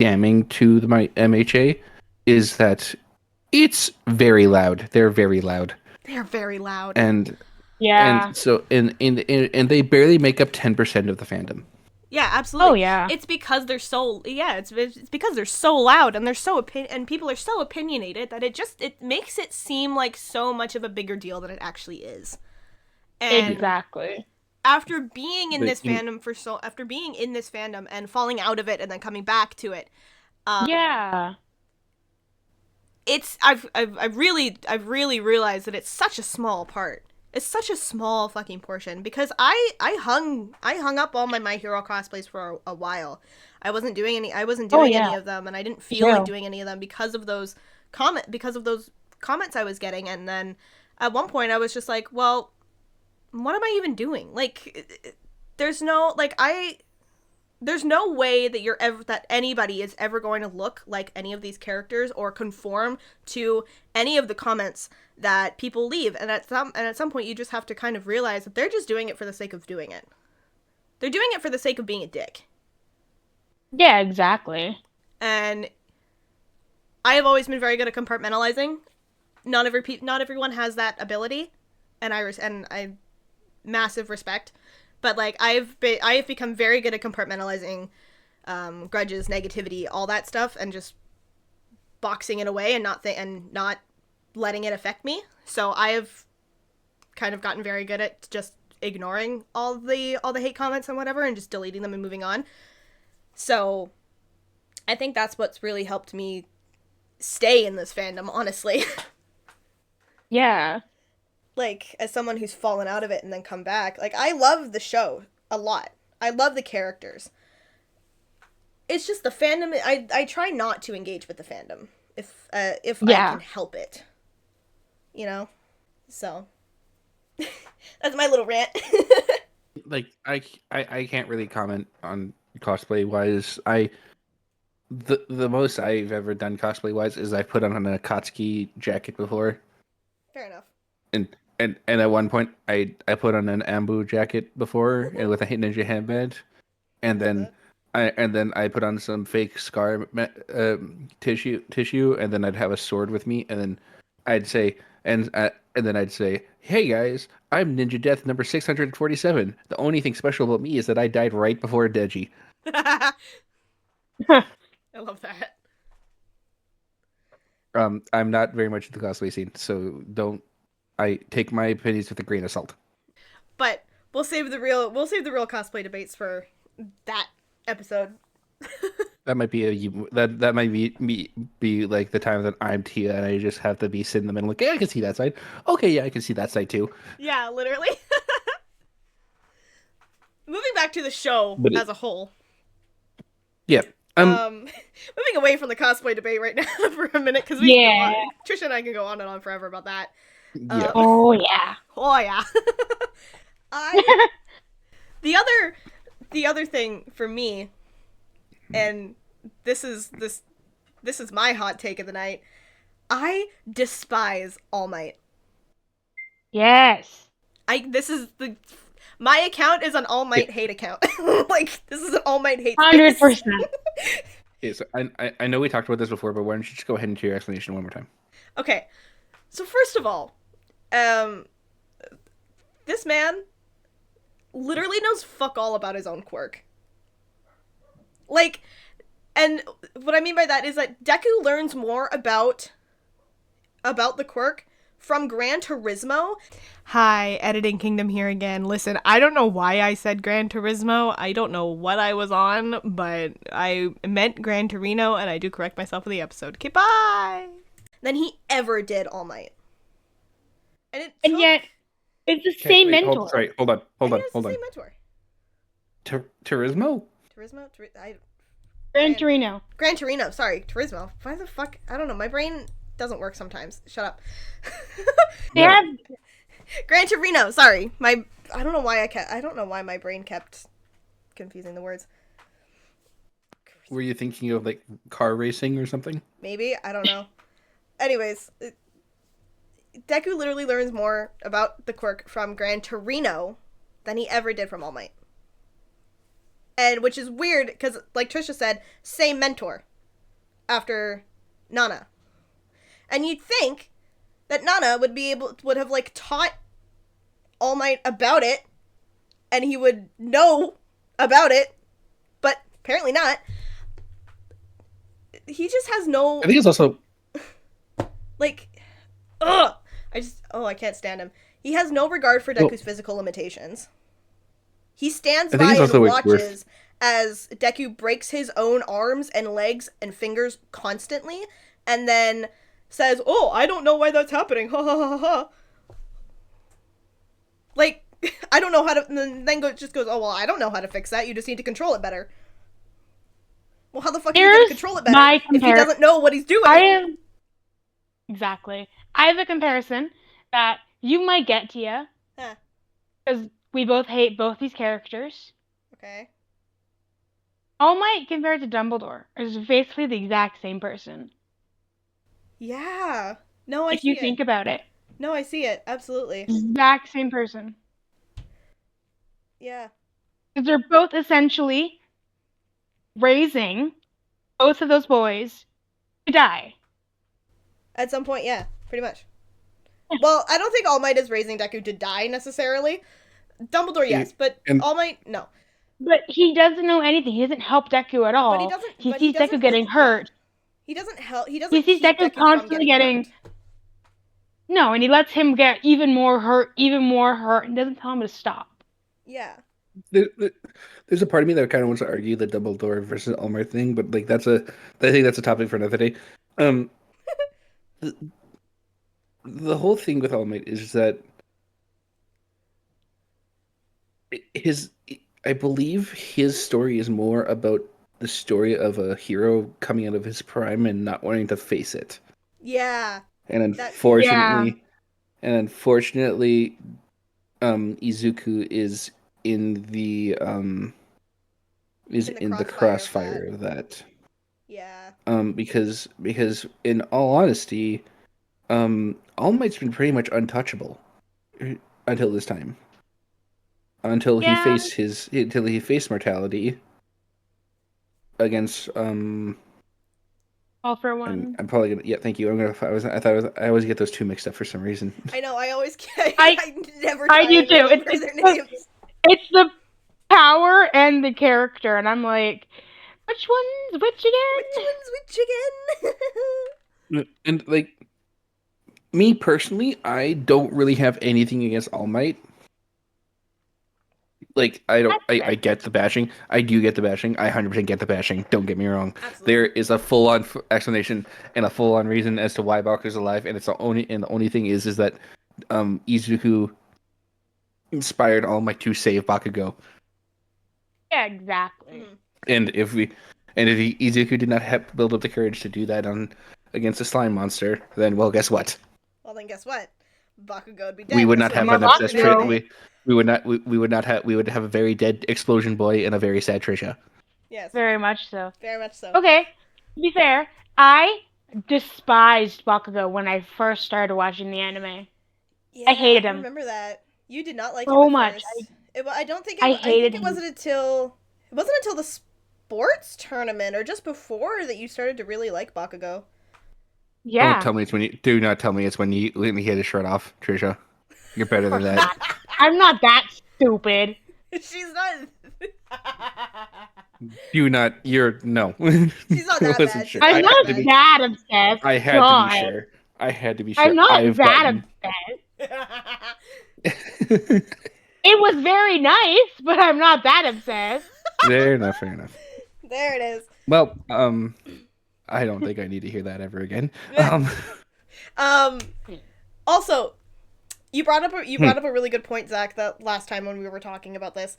B: damning to the MHA is that it's very loud. They're very loud.
A: They're very loud.
B: And so and they barely make up 10% of the fandom.
A: Yeah, absolutely.
C: Oh, yeah.
A: It's because they're so it's because they're so loud and they're so and people are so opinionated that it makes it seem like so much of a bigger deal than it actually is. And
C: Exactly.
A: after being in
B: But
A: this fandom after being in this fandom and falling out of it and then coming back to it,
C: Yeah.
A: it's I've really realized that it's such a small part. It's such a small fucking portion because I hung up all my Hero cosplays for a while. I wasn't doing any
C: Yeah.
A: of them, and I didn't feel like doing any of them because of those comments I was getting. And then at one point I was just like, well, what am I even doing? Like, there's no way that anybody is ever going to look like any of these characters or conform to any of the comments that people leave. And at some point you just have to kind of realize that they're just doing it for the sake of doing it. They're doing it for the sake of being a dick.
C: Yeah, exactly.
A: And I have always been very good at compartmentalizing. Not everyone has that ability, and I massive respect. But like I have become very good at compartmentalizing grudges, negativity, all that stuff, and just boxing it away and not letting it affect me. So I have kind of gotten very good at just ignoring all the hate comments and whatever, and just deleting them and moving on. So I think that's what's really helped me stay in this fandom, honestly.
C: Yeah.
A: Like, as someone who's fallen out of it and then come back, like, I love the show a lot. I love the characters. It's just the fandom. I try not to engage with the fandom if I can help it. You know? So that's my little rant.
B: like I can't really comment on cosplay wise. The most I've ever done cosplay wise is I put on an Akatsuki jacket before.
A: Fair enough.
B: And at one point I put on an Ambu jacket before and with a ninja handband, and then I put on some fake scar tissue, and then I'd have a sword with me, and then I'd say and then I'd say, "Hey guys, I'm Ninja Death number 647. The only thing special about me is that I died right before Deji."
A: I love that.
B: I'm not very much in the cosplay scene, so I take my opinions with a grain of salt.
A: But we'll save the real cosplay debates for that episode.
B: That might be that might be like the time that I'm Tia and I just have to be sitting in the middle like, yeah, I can see that side. Okay, yeah, I can see that side too.
A: Yeah, literally. Moving back to the show as a whole.
B: Yeah.
A: Moving away from the cosplay debate right now for a minute because Trisha and I can go on and on forever about that.
B: Yeah.
C: Oh yeah.
A: Oh yeah. The other thing for me, and this is my hot take of the night. I despise All Might.
C: Yes.
A: My account is an All Might hate account. Like, this is an All Might hate.
C: 100%.
B: Okay, so I know we talked about this before, but why don't you just go ahead and do your explanation one more time?
A: Okay, so first of all, this man literally knows fuck all about his own quirk. Like, and what I mean by that is that Deku learns more about the quirk from Gran Turismo. Hi, Editing Kingdom here again. Listen, I don't know why I said Gran Turismo. I don't know what I was on, but I meant Gran Torino, and I do correct myself in the episode. Okay, bye! Than he ever did All Might. And
C: yet, it's the same mentor.
B: Hold on.
A: Same mentor.
B: Turismo?
C: Gran Torino.
A: Gran Torino, sorry. Turismo. Why the fuck? I don't know. My brain doesn't work sometimes. Shut up. Gran Torino, sorry. I don't know why my brain kept confusing the words.
B: Were you thinking of like car racing or something?
A: Maybe, I don't know. Anyways, Deku literally learns more about the quirk from Gran Torino than he ever did from All Might. And which is weird because, like Trisha said, same mentor after Nana. And you'd think that Nana would have like taught All Might about it, and he would know about it Apparently not. He just has no,
B: I think it's also
A: like, ugh. I can't stand him. He has no regard for
B: well,
A: Deku's physical limitations. He stands
B: I think
A: by
B: it's
A: and
B: also like worth.
A: watches as Deku breaks his own arms and legs and fingers constantly, and then says, "Oh, I don't know why that's happening." Ha ha ha ha. Like, I don't know how to. And then just goes, "Oh well, I don't know how to fix that. You just need to control it better." Well, how the fuck are you gonna
C: Here's
A: control it better
C: my
A: if he doesn't know what he's doing?
C: I am exactly. I have a comparison that you might get to you
A: Huh.
C: because we both hate both these characters.
A: Okay.
C: All Might compared to Dumbledore is basically the exact same person.
A: Yeah. No, I
C: If
A: see
C: you
A: it.
C: think about it,
A: No, I see it. Absolutely.
C: exact same person.
A: Yeah.
C: Because they're both essentially raising both of those boys to die.
A: At some point, yeah. Pretty much. Well, I don't think All Might is raising Deku to die necessarily. Dumbledore, yes, but
B: And
A: All Might, no.
C: But he doesn't know anything. He doesn't help Deku at all.
A: But he doesn't.
C: He
A: But he
C: sees
A: doesn't.
C: Deku getting hurt.
A: Yeah. He doesn't help. He
C: He
A: doesn't
C: sees
A: keep
C: Deku
A: Deku from
C: constantly
A: getting
C: getting
A: hurt.
C: no, and he lets him get even more hurt, and doesn't tell him to stop.
A: Yeah.
B: There's a part of me that kind of wants to argue the Dumbledore versus All Might thing, but like I think that's a topic for another day. Um, the, the whole thing with All Might is that his, I believe his story is more about the story of a hero coming out of his prime and not wanting to face it.
A: Yeah.
B: And
A: That.
B: unfortunately, Izuku is in the
A: In the
B: crossfire of that.
A: Yeah.
B: Because in all honesty, All Might's been pretty much untouchable until this time. Until he faced mortality against
C: All for
B: and
C: one.
B: I'm probably gonna thank you. I always get those two mixed up for some reason.
A: I know. I always get. I never.
C: I
A: try
C: do
A: and
C: too.
A: remember their names.
C: It's the power and the character, and I'm like, which one's which again?
A: Which one's which again?
B: And like me personally, I don't really have anything against All Might. Like I get the bashing. I do get the bashing. I 100% get the bashing. Don't get me wrong.
A: Absolutely.
B: There is a full-on explanation and a full-on reason as to why Baku's alive, and the only thing is that Izuku inspired All Might to save Bakugo.
C: Yeah, exactly.
A: Mhm.
B: And if Izuku did not have build up the courage to do that against a slime monster, then well, guess what?
A: Well, then guess what? Bakugo would be dead.
B: We would
A: That's
B: not
A: what
B: have an
C: Bakugo.
B: obsessed we would have a very dead explosion boy and a very sad Trisha.
A: Yes.
C: Very much so.
A: Very much so.
C: Okay, to be fair, I despised Bakugo when I first started watching the anime.
A: Yeah,
C: I hated him.
A: I remember that. You did not like
C: So
A: him at
C: much.
A: first. I don't think
C: I
A: I
C: hated
A: think it
C: him.
A: wasn't until the sports tournament or just before that you started to really like Bakugo.
C: Yeah.
B: Don't tell me it's when you do not tell me it's when he had his shirt off, Trisha. You're better than that.
C: I'm not that stupid.
A: She's not.
B: You're no.
A: She's not that bad. She's
C: I'm not
A: bad.
C: that obsessed.
B: I had
C: God.
B: to be sure. I had to be sure.
C: I'm not
B: I've
C: that
B: gotten...
C: obsessed. It was very nice, but I'm not that obsessed.
B: Fair enough.
A: There it is.
B: Well, I don't think I need to hear that ever again.
A: Also, you brought up a really good point, Zach, that last time when we were talking about this.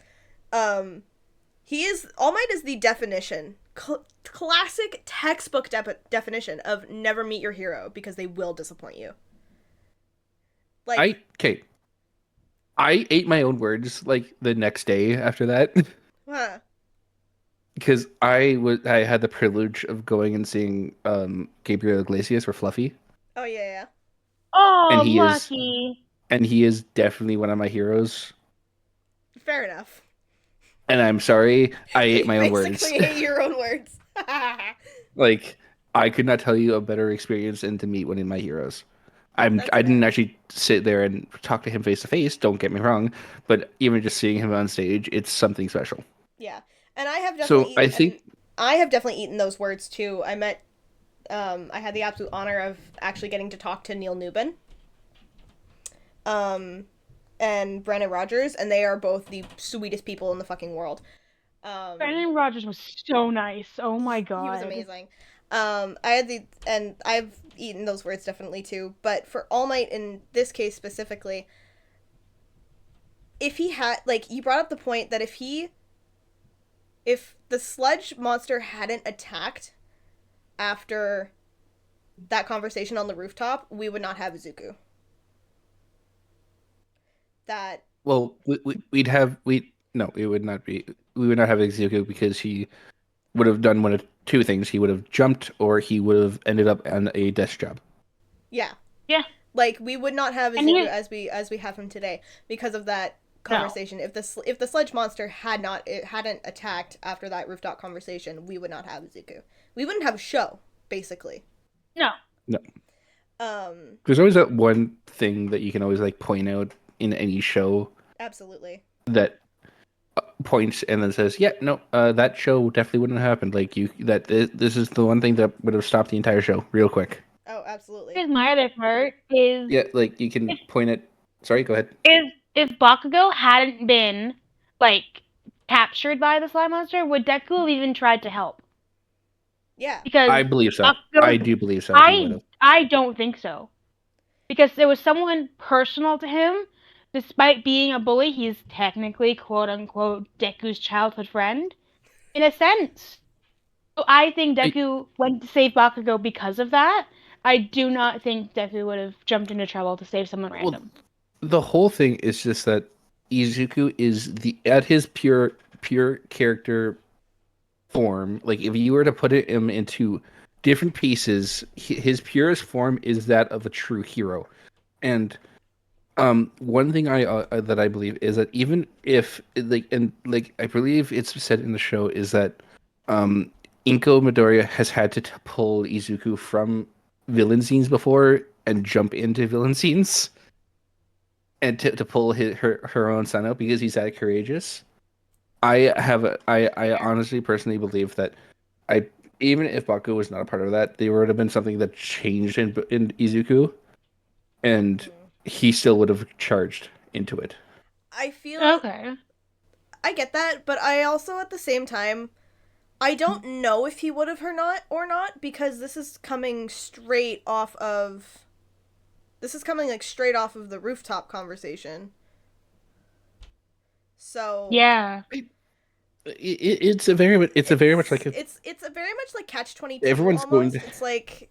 A: All Might is the definition, classic textbook definition of never meet your hero because they will disappoint you. Like
B: I ate my own words like the next day after that.
A: Huh.
B: Because I had the privilege of going and seeing Gabriel Iglesias for Fluffy.
A: Oh yeah.
C: Oh,
B: And he
C: lucky.
B: he is definitely one of my heroes.
A: Fair enough.
B: And I'm sorry, I ate my own words.
A: Basically ate your own words.
B: Like, I could not tell you a better experience than to meet one of my heroes. I didn't actually sit there and talk to him face to face, don't get me wrong, but even just seeing him on stage, it's something special.
A: Yeah. And I have
B: So
A: definitely
B: I
A: eaten,
B: think
A: I have definitely eaten those words too. I had the absolute honor of actually getting to talk to Neil Newbin, um, and Brennan Rogers, and they are both the sweetest people in the fucking world.
C: Brandon Rogers was so nice. Oh my
A: He was
C: god.
A: amazing. I've eaten those words definitely too. But for All Might in this case specifically, if he had, like, you brought up the point that if the sludge monster hadn't attacked after that conversation on the rooftop, we would not have Izuku. That
B: well we'd have we no it would not be we would not have Izuku because he would have done one of two things. He would have jumped or he would have ended up on a desk job.
A: yeah,
C: Yeah.
A: like we would not have
C: And
A: Izuku
C: he
A: as we have him today because of that
C: no.
A: conversation. If the sludge monster hadn't attacked after that rooftop conversation, we would not have Izuku. We wouldn't have a show basically.
C: No.
B: No.
A: Um,
B: There's always that one thing that you can always like point out in any show
A: absolutely.
B: that points and then says, "Yeah, no, that show definitely wouldn't have happened." Like this is the one thing that would have stopped the entire show real quick.
A: Oh, absolutely.
C: Here's my other part is
B: Yeah, like you can point at. Sorry, go ahead.
C: if Bakugo hadn't been like captured by the slime monster, would Deku have even tried to help?
A: Yeah.
C: Because
B: I believe so.
C: Bakugo,
B: I do believe so. He would have.
C: I don't think so. Because there was someone personal to him. Despite being a bully, he's technically quote unquote Deku's childhood friend. In a sense. So I think Deku went to save Bakugo because of that. I do not think Deku would have jumped into trouble to save someone random.
B: The whole thing is just that Izuku is at his pure character form. Like if you were to put him into different pieces, his purest form is that of a true hero. And one thing that I believe is that even if I believe it's said in the show is that Inko Midoriya has had to pull Izuku from villain scenes before and jump into villain scenes and to pull her own son out because he's that courageous. I honestly personally believe that I even if Baku was not a part of that, there would have been something that changed in Izuku, and he still would have charged into it.
A: I feel
C: Okay.
A: I get that, but I also at the same time I don't know if he would have or not because this is coming like straight off of the rooftop conversation. So
C: Yeah.
B: It's a very much like
A: it's a very much like Catch-22
B: everyone's
A: almost.
B: going to.
A: It's like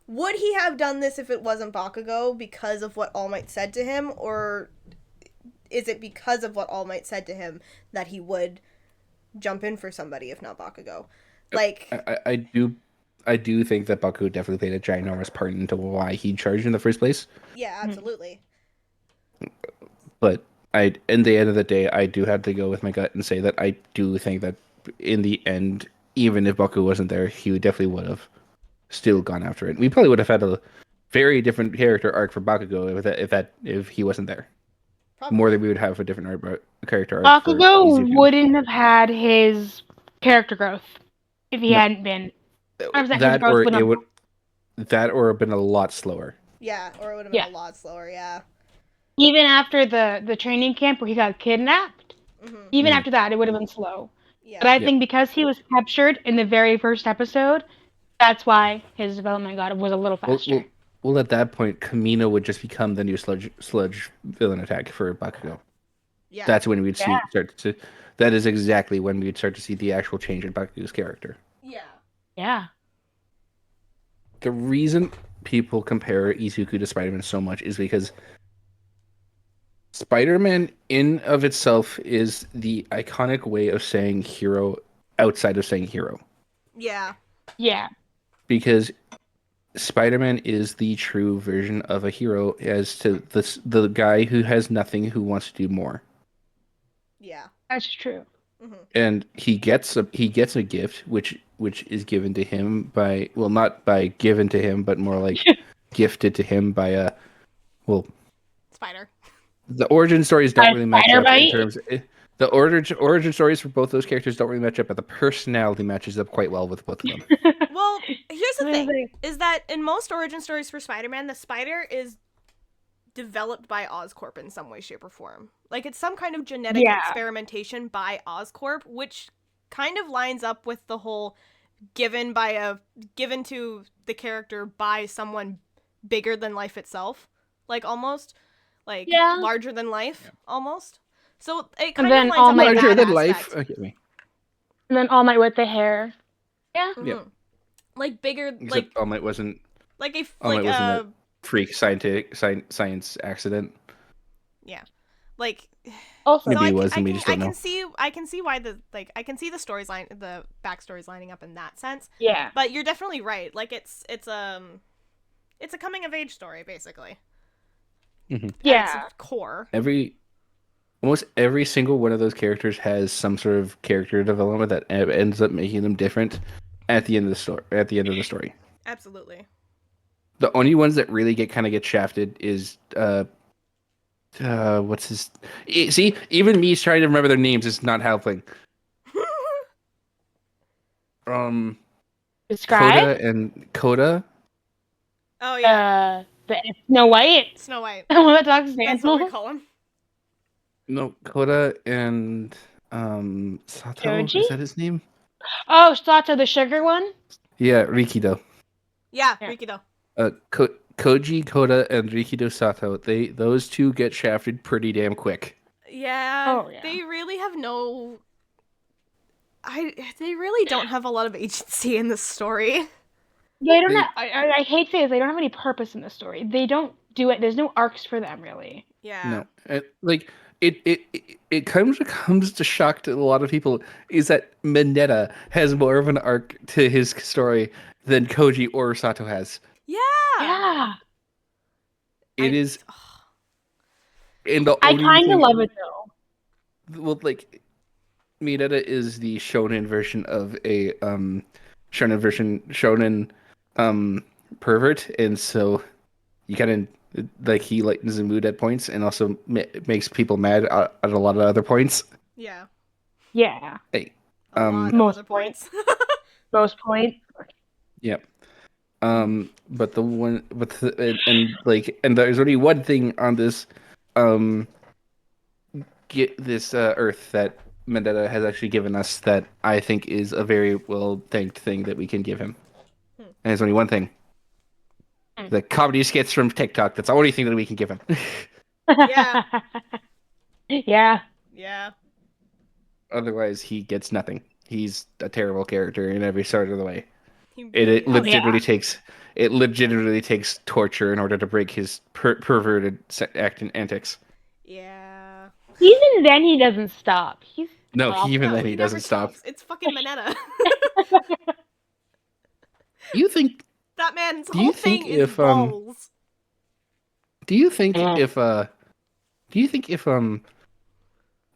A: would he have done this if it wasn't Bakugo because of what All Might said to him, or is it because of what All Might said to him that he would jump in for somebody if not Bakugo? Like
B: I do think that Baku definitely played a ginormous part into why he charged in the first place.
A: yeah, absolutely.
B: But in the end of the day, I do have to go with my gut and say that I do think that in the end, even if Baku wasn't there, he definitely would have still gone after it. We probably would have had a very different character arc for Bakugo if he wasn't there.
A: Probably.
B: More than we would have a different character arc for
C: Bakugo
B: Izuku.
C: wouldn't have had his character growth if he hadn't been.
B: That or it would have been a lot slower.
A: Yeah, or it would have been a lot slower, yeah.
C: Even after the training camp where he got kidnapped, even after that, it would have been slow.
A: Yeah.
C: But I think because he was captured in the very first episode, that's why his development was a little faster.
B: Well, at that point, Kamino would just become the new sludge villain attack for Bakugo.
A: Yeah.
B: That's when we'd start to. That is exactly when we'd start to see the actual change in Bakugo's character.
A: Yeah.
C: Yeah.
B: The reason people compare Izuku to Spider-Man so much is because Spider-Man in of itself is the iconic way of saying hero outside of saying hero.
A: Yeah.
C: Yeah.
B: Because Spider-Man is the true version of a hero as to the guy who has nothing who wants to do more.
A: Yeah.
C: That's true.
B: And he gets a gift which is given to him by not by given to him but more like gifted to him by a
A: spider.
B: The origin stories don't really match up in terms The origin stories for both those characters don't really match up, but the personality matches up quite well with both of them.
A: Well, here's the
C: What is
A: thing:
C: it?
A: is that in most origin stories for Spider-Man, the spider is developed by Oscorp in some way, shape, or form. Like it's some kind of genetic
C: Yeah.
A: experimentation by Oscorp, which kind of lines up with the whole given to the character by someone bigger than life itself, like almost like
C: Yeah.
A: larger than life, almost. So it
C: And
A: kind of
C: then
A: lines
C: All
A: up
C: Might
A: with
B: Larger
A: that
B: than life.
A: aspect.
B: Okay, me.
C: And then All Might with the hair. Yeah.
A: Mhm.
B: Yep.
A: Like bigger,
B: Except
A: like
B: All Might wasn't.
A: like a
B: All Might
A: like
B: wasn't
A: a
B: a freak science accident.
A: yeah, like
C: Also,
B: Maybe
A: so
B: he was, and we just don't know.
A: I can see why I can see the the backstories lining up in that sense.
C: yeah.
A: But you're definitely right. Like it's a coming of age story basically.
B: Mhm.
A: At
C: Yeah.
A: its core.
B: Almost every single one of those characters has some sort of character development that ends up making them different at the end of the story. At the end of the story,
A: Absolutely.
B: the only ones that really get shafted is what's his? See, even me trying to remember their names is not helping.
C: Describe
B: Coda.
A: Oh yeah,
C: the Snow White.
A: Snow White.
C: The one that talks to
A: That's what we
C: animals.
A: call him.
B: No, Coda and Sato.
C: Joji?
B: Is that his name?
C: Oh, Sato, the sugar one.
B: Yeah, Rikido.
A: Yeah,
C: Yeah.
A: Rikido.
B: Koji Koda and Rikido Sato. Those two get shafted pretty damn quick.
A: Yeah,
C: Oh, yeah.
A: they really have no. They really don't have a lot of agency in this story.
C: They don't
B: They-
C: have. I hate to say this. They don't have any purpose in the story. They don't do it. There's no arcs for them really.
A: Yeah.
B: No, like it comes to shock to a lot of people is that Mineta has more of an arc to his story than Koji or Sato has.
A: Yeah.
C: Yeah.
B: It is, and the
C: I
B: only
C: kind of
B: thing,
C: love it though.
B: well, like Mineta is the shonen version of a shonen pervert, and so you kind of like he lightens the mood at points, and also makes people mad at a lot of other points.
A: Yeah.
C: Yeah.
B: Hey,
A: A lot of
C: Most
A: other points.
C: Most point.
B: Yep. But the one, and there's only one thing on this, um, Earth that Mendetta has actually given us that I think is a very well thanked thing that we can give him.
A: Hmm.
B: And there's only one thing: the comedy skits from TikTok. That's the only thing that we can give him.
A: Yeah.
C: Yeah.
A: Yeah.
B: Otherwise, he gets nothing. He's a terrible character in every sort of the way.
A: He
B: It
A: really is.
B: legitimately takes torture in order to break his perverted acting antics.
A: Yeah.
C: Even then, he doesn't stop. He's
B: No,
C: awful.
B: even
A: No,
B: then he
A: never
B: doesn't stop.
A: stops. It's fucking Mineta.
B: You think?
A: That man's
B: Do you
A: whole
B: think
A: thing is
B: if
A: balls.
B: Do you think
C: Yeah.
B: if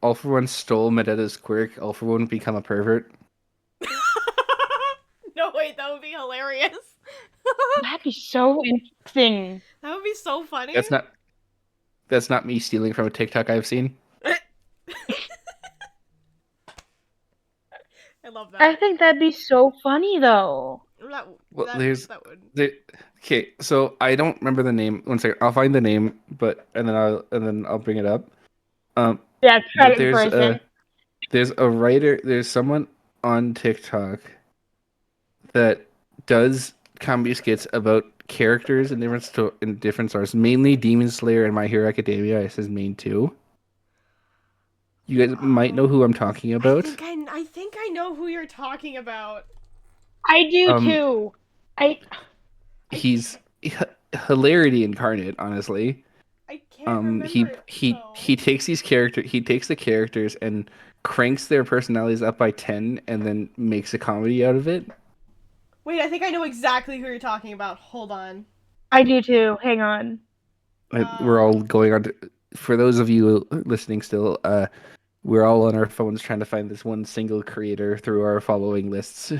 B: All For One stole Medetta's quirk, All For One would become a pervert?
A: No, wait, that would be hilarious.
C: That'd be so interesting.
A: That would be so funny.
B: That's not me stealing from a TikTok I've seen.
A: I love
C: I
A: that.
C: think that'd be so funny though.
B: Well,
A: that would.
B: Okay, so I don't remember the name. One second, I'll find the name, and then I'll bring it up.
C: Yeah,
B: But
C: credit
B: there's
C: person.
B: a writer. There's someone on TikTok that does comedy skits about characters in different stories, mainly Demon Slayer and My Hero Academia. Is his main two. You guys might know who I'm talking about.
A: I think I know who you're talking about.
C: I do
B: Um,
C: too.
B: He's hilarity incarnate, honestly.
A: I can't remember it.
B: He takes the characters and cranks their personalities up by 10 and then makes a comedy out of it.
A: Wait, I think I know exactly who you're talking about. Hold on.
C: I do too. Hang on.
B: We're all going on to, for those of you listening still, we're all on our phones trying to find this one single creator through our following lists.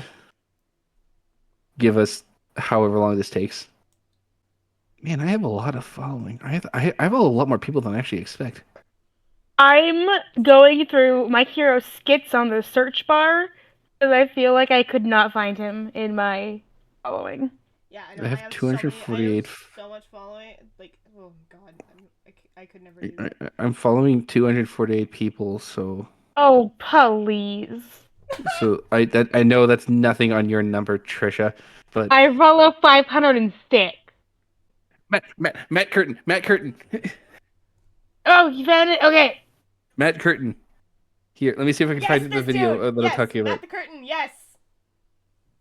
B: Give us however long this takes. Man, I have a lot of following. I have a lot more people than I actually expect.
C: I'm going through Mike Hero's skits on the search bar because I feel like I could not find him in my following.
A: Yeah, I
B: I
A: know. I
B: have
A: have
B: 248.
A: so much following. Like, oh god, I could never do
B: I,
A: that.
B: I'm following 248 people, so
C: Oh, please.
B: I know that's nothing on your number, Trisha, but
C: I follow 506.
B: Matt Curtin,
C: Oh, you found it? Okay.
B: Matt Curtin. Here, let me see if I can
A: Yes,
B: find the
A: this
B: video
A: dude.
B: that I'm
A: Yes,
B: talking about.
A: Matt the Curtain. Yes.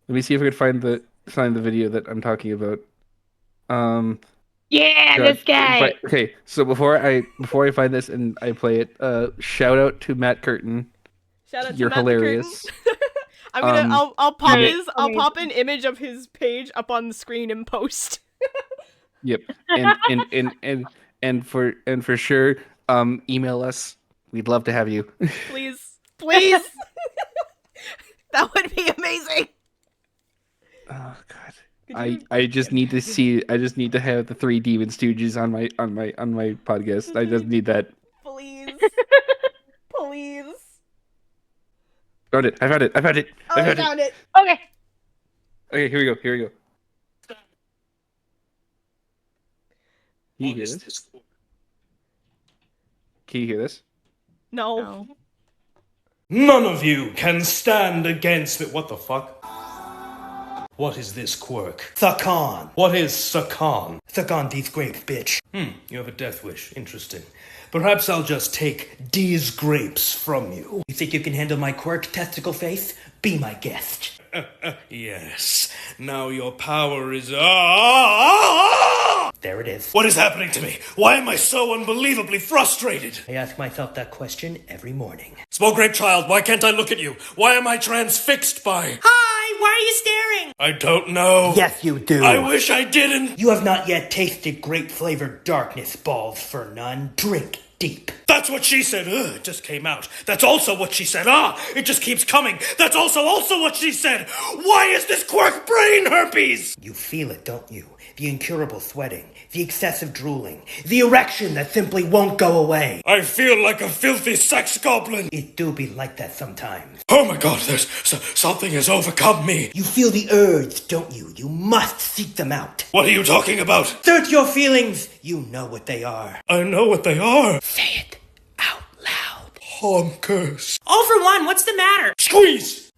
B: Let me see if I can find the video that I'm talking about.
C: Yeah,
B: God,
C: this guy.
B: okay, so before I find this and I play it, shout out to Matt Curtin.
A: Shout out to
B: You're
A: Matt the Curtain.
B: hilarious.
A: I'll pop
C: Great.
A: I'll
C: Amazing.
A: pop an image of his page up on the screen and post.
B: Yep. And for sure, email us. We'd love to have you.
A: Please. Please. That would be amazing.
B: Oh god.
A: Could
B: I just need to see. I just need to have the three Demon Stooges on my podcast. I just need that.
A: Please. Please.
B: Found it. I found it. I found it.
A: Oh,
B: I
A: I
B: found it.
A: found it.
C: Okay.
B: Okay, here we go. Here we go. Can you hear this? Can you hear this?
A: No.
C: No.
D: None of you can stand against it. What the fuck? What is this quirk?
E: Thakan.
D: What is Sakan?
E: Thakan these grapes, bitch.
D: You have a death wish. Interesting. Perhaps I'll just take these grapes from you.
E: You think you can handle my quirk, testicle face? Be my guest.
D: Yes. Now your power is.
E: There it is.
D: What is happening to me? Why am I so unbelievably frustrated?
E: I ask myself that question every morning.
D: Small grape child, why can't I look at you? Why am I transfixed by.
E: Hi, why are you staring?
D: I don't know.
E: Yes, you do.
D: I wish I didn't.
E: You have not yet tasted grape-flavored darkness, balls for none. Drink deep.
D: That's what she said. Ugh, it just came out. That's also what she said. It just keeps coming. That's also what she said. Why is this quirk brain herpes?
E: You feel it, don't you? The incurable sweating, the excessive drooling, the erection that simply won't go away.
D: I feel like a filthy sex goblin.
E: It do be like that sometimes.
D: Oh my god, there's something has overcome me.
E: You feel the urge, don't you? You must seek them out.
D: What are you talking about?
E: Search your feelings. You know what they are.
D: I know what they are.
E: Say it out loud.
D: Honkers.
E: All for one, what's the matter?
D: Squeeze!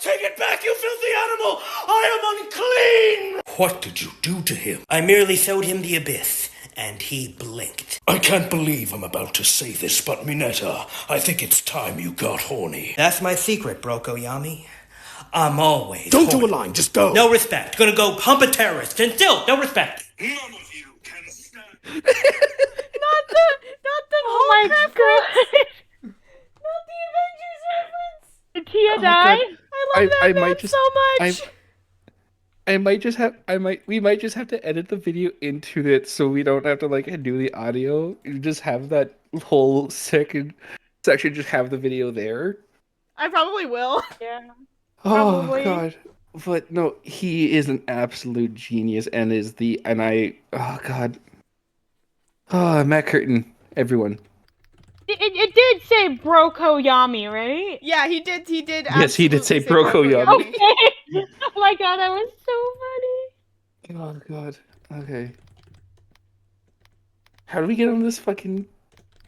D: Take it back, you filthy animal! I am unclean! What did you do to him?
E: I merely showed him the abyss, and he blinked.
D: I can't believe I'm about to say this, but Minetta, I think it's time you got horny.
E: That's my secret, Brokoyami. I'm always
D: Don't do
E: horny.
D: a line, just go.
E: No respect. Gonna go hump a terrorist, and still, no respect.
D: None of you can stand.
A: Not the
C: Oh my
A: Minecraft
C: god.
A: Not the Avengers reference.
C: Did Tia
B: Oh,
C: die?
B: God.
A: I love that
B: I
A: man
B: might just
A: so much.
B: we might just have to edit the video into it so we don't have to like do the audio. You just have that whole second section, just have the video there.
A: I probably will.
C: Yeah.
B: Oh
C: Probably.
B: god. But no, he is an absolute genius and oh god. Oh, Matt Curtin, everyone.
C: It did say Brokoyami, right?
A: Yeah, he did.
B: Yes, he did say
A: absolutely
B: Brokoyami.
C: Okay. Oh my god, that was so funny.
B: Oh god. Okay. How do we get on this fucking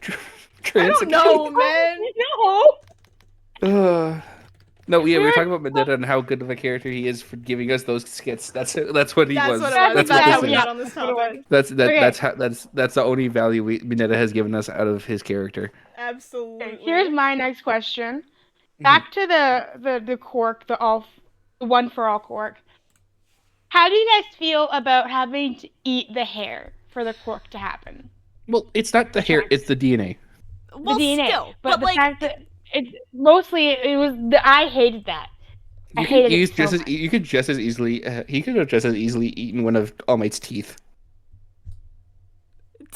A: I
B: trans
A: don't know, man.
C: No.
B: No, yeah, we were talking about Vendetta and how good of a character he is for giving us those skits. That's what he
A: That's
B: was.
A: what it was.
B: That's
A: That's how
B: what
A: we
B: this is.
A: got on this topic.
B: That's the only value Vendetta has given us out of his character.
A: Absolutely.
C: Okay, here's my next question. Back to the quirk, the one for all quirk. How do you guys feel about having to eat the hair for the quirk to happen?
B: Well, it's not the hair; it's the DNA.
A: Well,
C: the DNA,
A: still,
C: but the
A: like,
C: fact that it was I hated that. I hated it so much.
B: You could just as easily. He could have just as easily eaten one of All Might's teeth.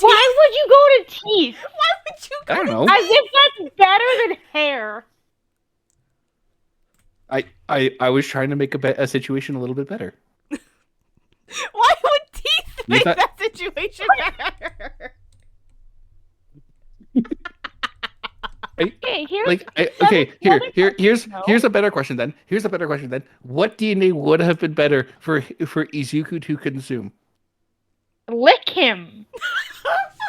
C: Why would you go to teeth?
A: Why would you go
B: I don't
A: to
B: know.
C: As if that's better than hair.
B: I was trying to make a situation a little bit better.
A: Why would teeth
B: You
A: make
B: thought-
A: that situation better?
C: Okay, here's
B: Like,
C: the
B: okay,
C: other question, though.
B: here's a better question then. Here's a better question then. What DNA would have been better for Izuku to consume?
C: Lick him.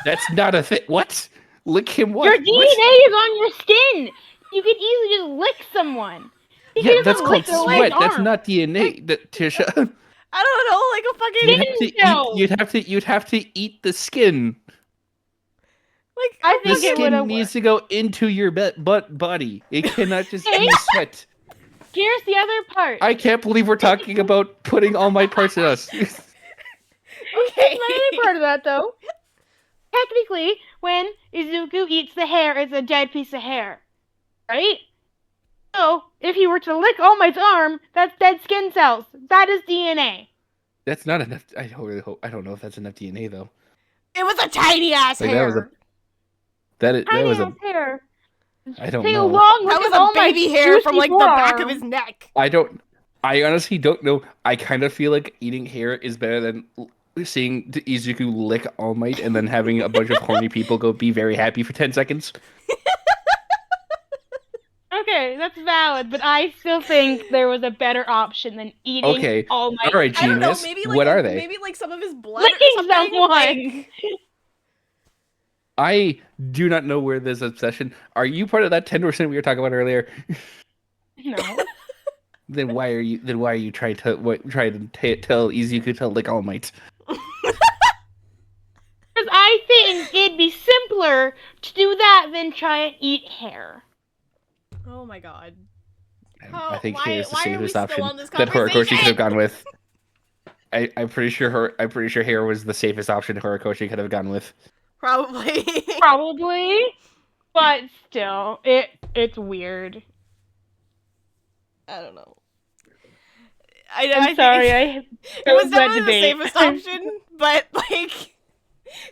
B: That's not a thing. What? Lick him?
C: Your
B: What?
C: DNA
B: What?
C: is on your skin. You could easily just lick someone. He
B: Yeah, that's
C: doesn't
B: called
C: lick someone's
B: sweat. That's
C: arm.
B: not DNA. That Tisha,
A: I don't know, like a
B: you'd
A: fucking
B: have to
C: cells.
B: you'd have to eat the skin.
A: like
C: I
A: a
B: The
C: think it
A: fucking-
C: would
B: skin
C: have
B: needs
C: worked.
B: to go into your butt body. It cannot just
C: Okay.
B: be sweat.
C: Here's the other part.
B: I can't believe we're talking about putting all my parts in us.
A: Okay.
C: The other part of that, though. Technically, when Izuku eats the hair, it's a dead piece of hair. Right? So, if he were to lick All Might's arm, that's dead skin cells. That is DNA.
B: That's not enough. I really hope. I don't know if that's enough DNA though.
A: It was a tiny ass
B: Like,
A: hair.
B: that was
C: Tiny ass hair.
B: I don't
C: Take
B: know.
C: a long look
A: That was
C: at All
A: a baby
C: Might's
A: hair from
C: juicy
A: like the back of
C: forearm.
A: his neck.
B: I honestly don't know. I kind of feel like eating hair is better than seeing Izuku lick All Might and then having a bunch of horny people go be very happy for 10 seconds.
C: Okay, that's valid, but I still think there was a better option than eating
B: Okay,
C: All Might.
B: all right,
A: I don't know,
B: genius.
A: maybe like
B: What are they?
A: maybe like some of his blood or
C: Licking
A: something.
C: someone.
A: Like,
B: I do not know where this obsession. Are you part of that 10% we were talking about earlier?
C: No.
B: Then why are you trying to tell Izuku to lick All Might?
C: Because I think it'd be simpler to do that than try and eat hair.
A: oh my god.
B: I think
A: why-
B: hair is the
A: why are we
B: safest
A: still
B: option
A: on this
B: that Horikoshi could
A: conversation?
B: have gone with. I'm pretty sure hair was the safest option Horikoshi could have gone with.
A: Probably.
C: Probably. But still, it's weird.
A: I don't know.
C: I'm
A: I think
C: sorry,
A: it
C: I
A: was
C: chose that
A: definitely the
C: debate.
A: safest option, but like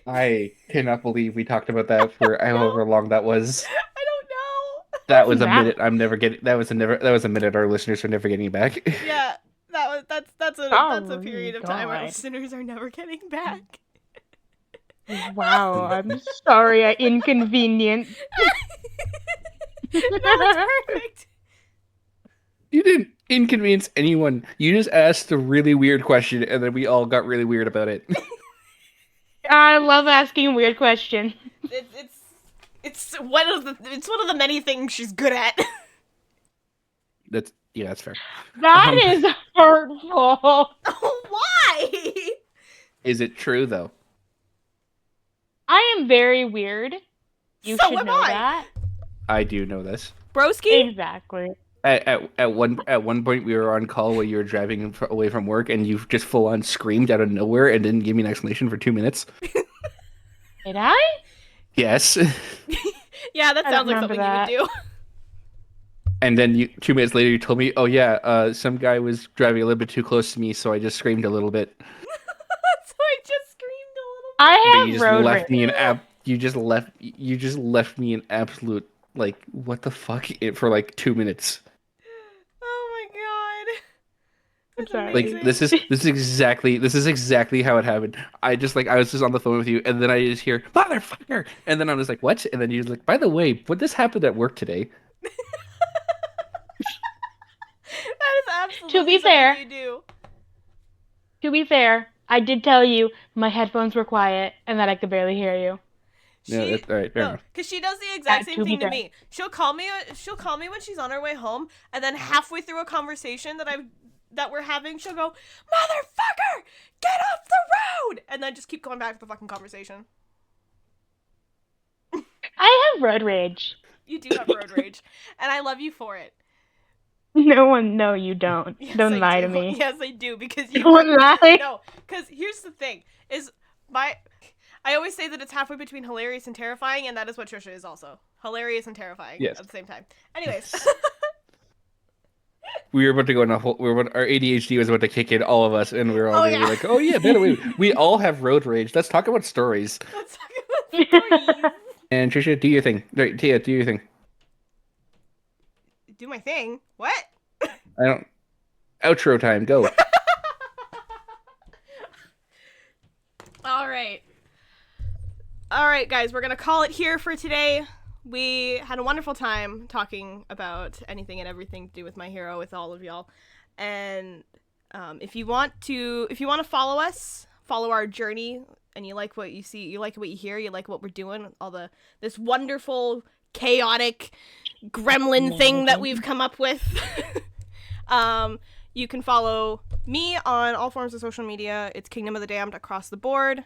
B: I cannot believe we talked about that for however long that was.
A: I don't know.
B: That was a
C: Wow.
B: minute I'm never getting. That was a minute our listeners are never getting back.
A: Yeah, that's a
C: Oh,
A: period of time our
C: God.
A: listeners are never getting back.
C: Wow, I'm sorry I inconvenienced.
A: No, it's perfect.
B: You didn't inconvenience anyone. You just asked a really weird question, and then we all got really weird about it.
C: I love asking weird questions.
A: It's one of the many things she's good at.
B: That's fair.
C: That is hurtful.
A: Why?
B: Is it true though?
C: I am very weird. You
A: So
C: should
A: am
C: know
A: I.
C: that.
B: I do know this.
A: Broski?
C: Exactly.
B: At one point we were on call while you were driving away from work, and you just full on screamed out of nowhere and didn't give me an explanation for 2 minutes.
C: Did I?
B: Yes.
A: Yeah, that
C: I
A: sounds
C: don't
A: like something
C: remember
A: you would do.
B: And then 2 minutes later, you told me, "Oh yeah, some guy was driving a little bit too close to me, so I just screamed a little bit."
A: So I just screamed a little.
C: I
B: But
C: have
B: you just
C: road
B: left
C: rage.
B: me in you just left me in absolute like what the fuck for like 2 minutes.
A: Oh my god.
C: I'm
A: That's
C: sorry.
A: amazing.
B: Like this is exactly how it happened. I was just on the phone with you, and then I just hear motherfucker, and then I was like, what? And then you're like, by the way, what this happened at work today?
A: That is absolutely
C: To be
A: something
C: fair-
A: you do.
C: To be fair, I did tell you my headphones were quiet and that I could barely hear you.
B: Yeah, that's all right. Fair enough.
A: Because she does the exact same
C: to be
A: thing to
C: fair.
A: me. She'll call me when she's on her way home, and then halfway through a conversation that we're having, she'll go, "Motherfucker, get off the road!" And then just keep going back to the fucking conversation.
C: I have road rage.
A: You do have road rage, and I love you for it.
C: No, you don't.
A: Yes,
C: Don't
A: I
C: lie
A: do.
C: to me.
A: Yes, I do, because you
C: Don't lie.
A: No, because here's the thing: I always say that it's halfway between hilarious and terrifying, and that is what Trisha is also. Hilarious and terrifying
B: Yes.
A: at the same time. Anyways.
B: We were about to go on our ADHD was about to kick in, all of us, and we were all
A: Oh,
B: gonna be
A: yeah.
B: like, oh yeah, by the way, we all have road rage. Let's talk about stories.
A: Let's talk about stories.
B: And Trisha, do your thing. Right, Tia, do your thing.
A: Do my thing. What?
B: I don't. Outro time. Go.
A: All right, guys, we're gonna call it here for today. we had a wonderful time talking about anything and everything to do with My Hero with all of y'all. And if you want to follow us, follow our journey, and you like what you see, you like what you hear, you like what we're doing, this wonderful, chaotic gremlin thing that we've come up with, you can follow me on all forms of social media. It's Kingdom of the Damned across the board,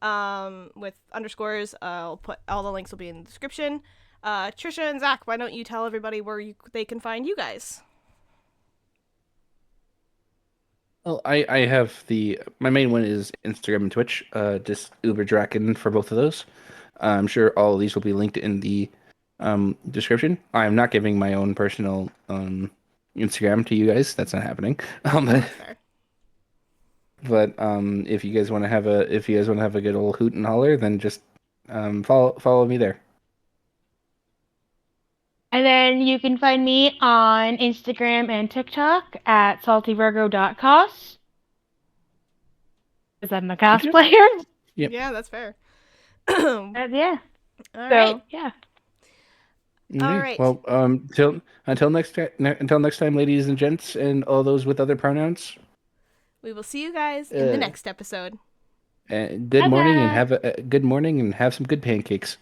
A: with underscores. I'll put all the links will be in the description. Trisha and Zach, why don't you tell everybody where they can find you guys?
B: Well, I have my main one is Instagram and Twitch. Just Uber Draken for both of those. I'm sure all of these will be linked in the description. I'm not giving my own personal Instagram to you guys. That's not happening.
A: Fair.
B: But if you guys want to have a good old hoot and holler, then just follow me there.
C: And then you can find me on Instagram and TikTok at Saltyvirgo.cos. Because I'm a cosplayer.
B: Yep.
A: Yeah, that's fair.
C: Yeah.
A: All
C: So,
A: right.
C: yeah.
A: All right.
B: Well, until next time, ladies and gents, and all those with other pronouns.
A: We will see you guys in the next episode.
B: Good morning, and have a good morning, and have some good pancakes.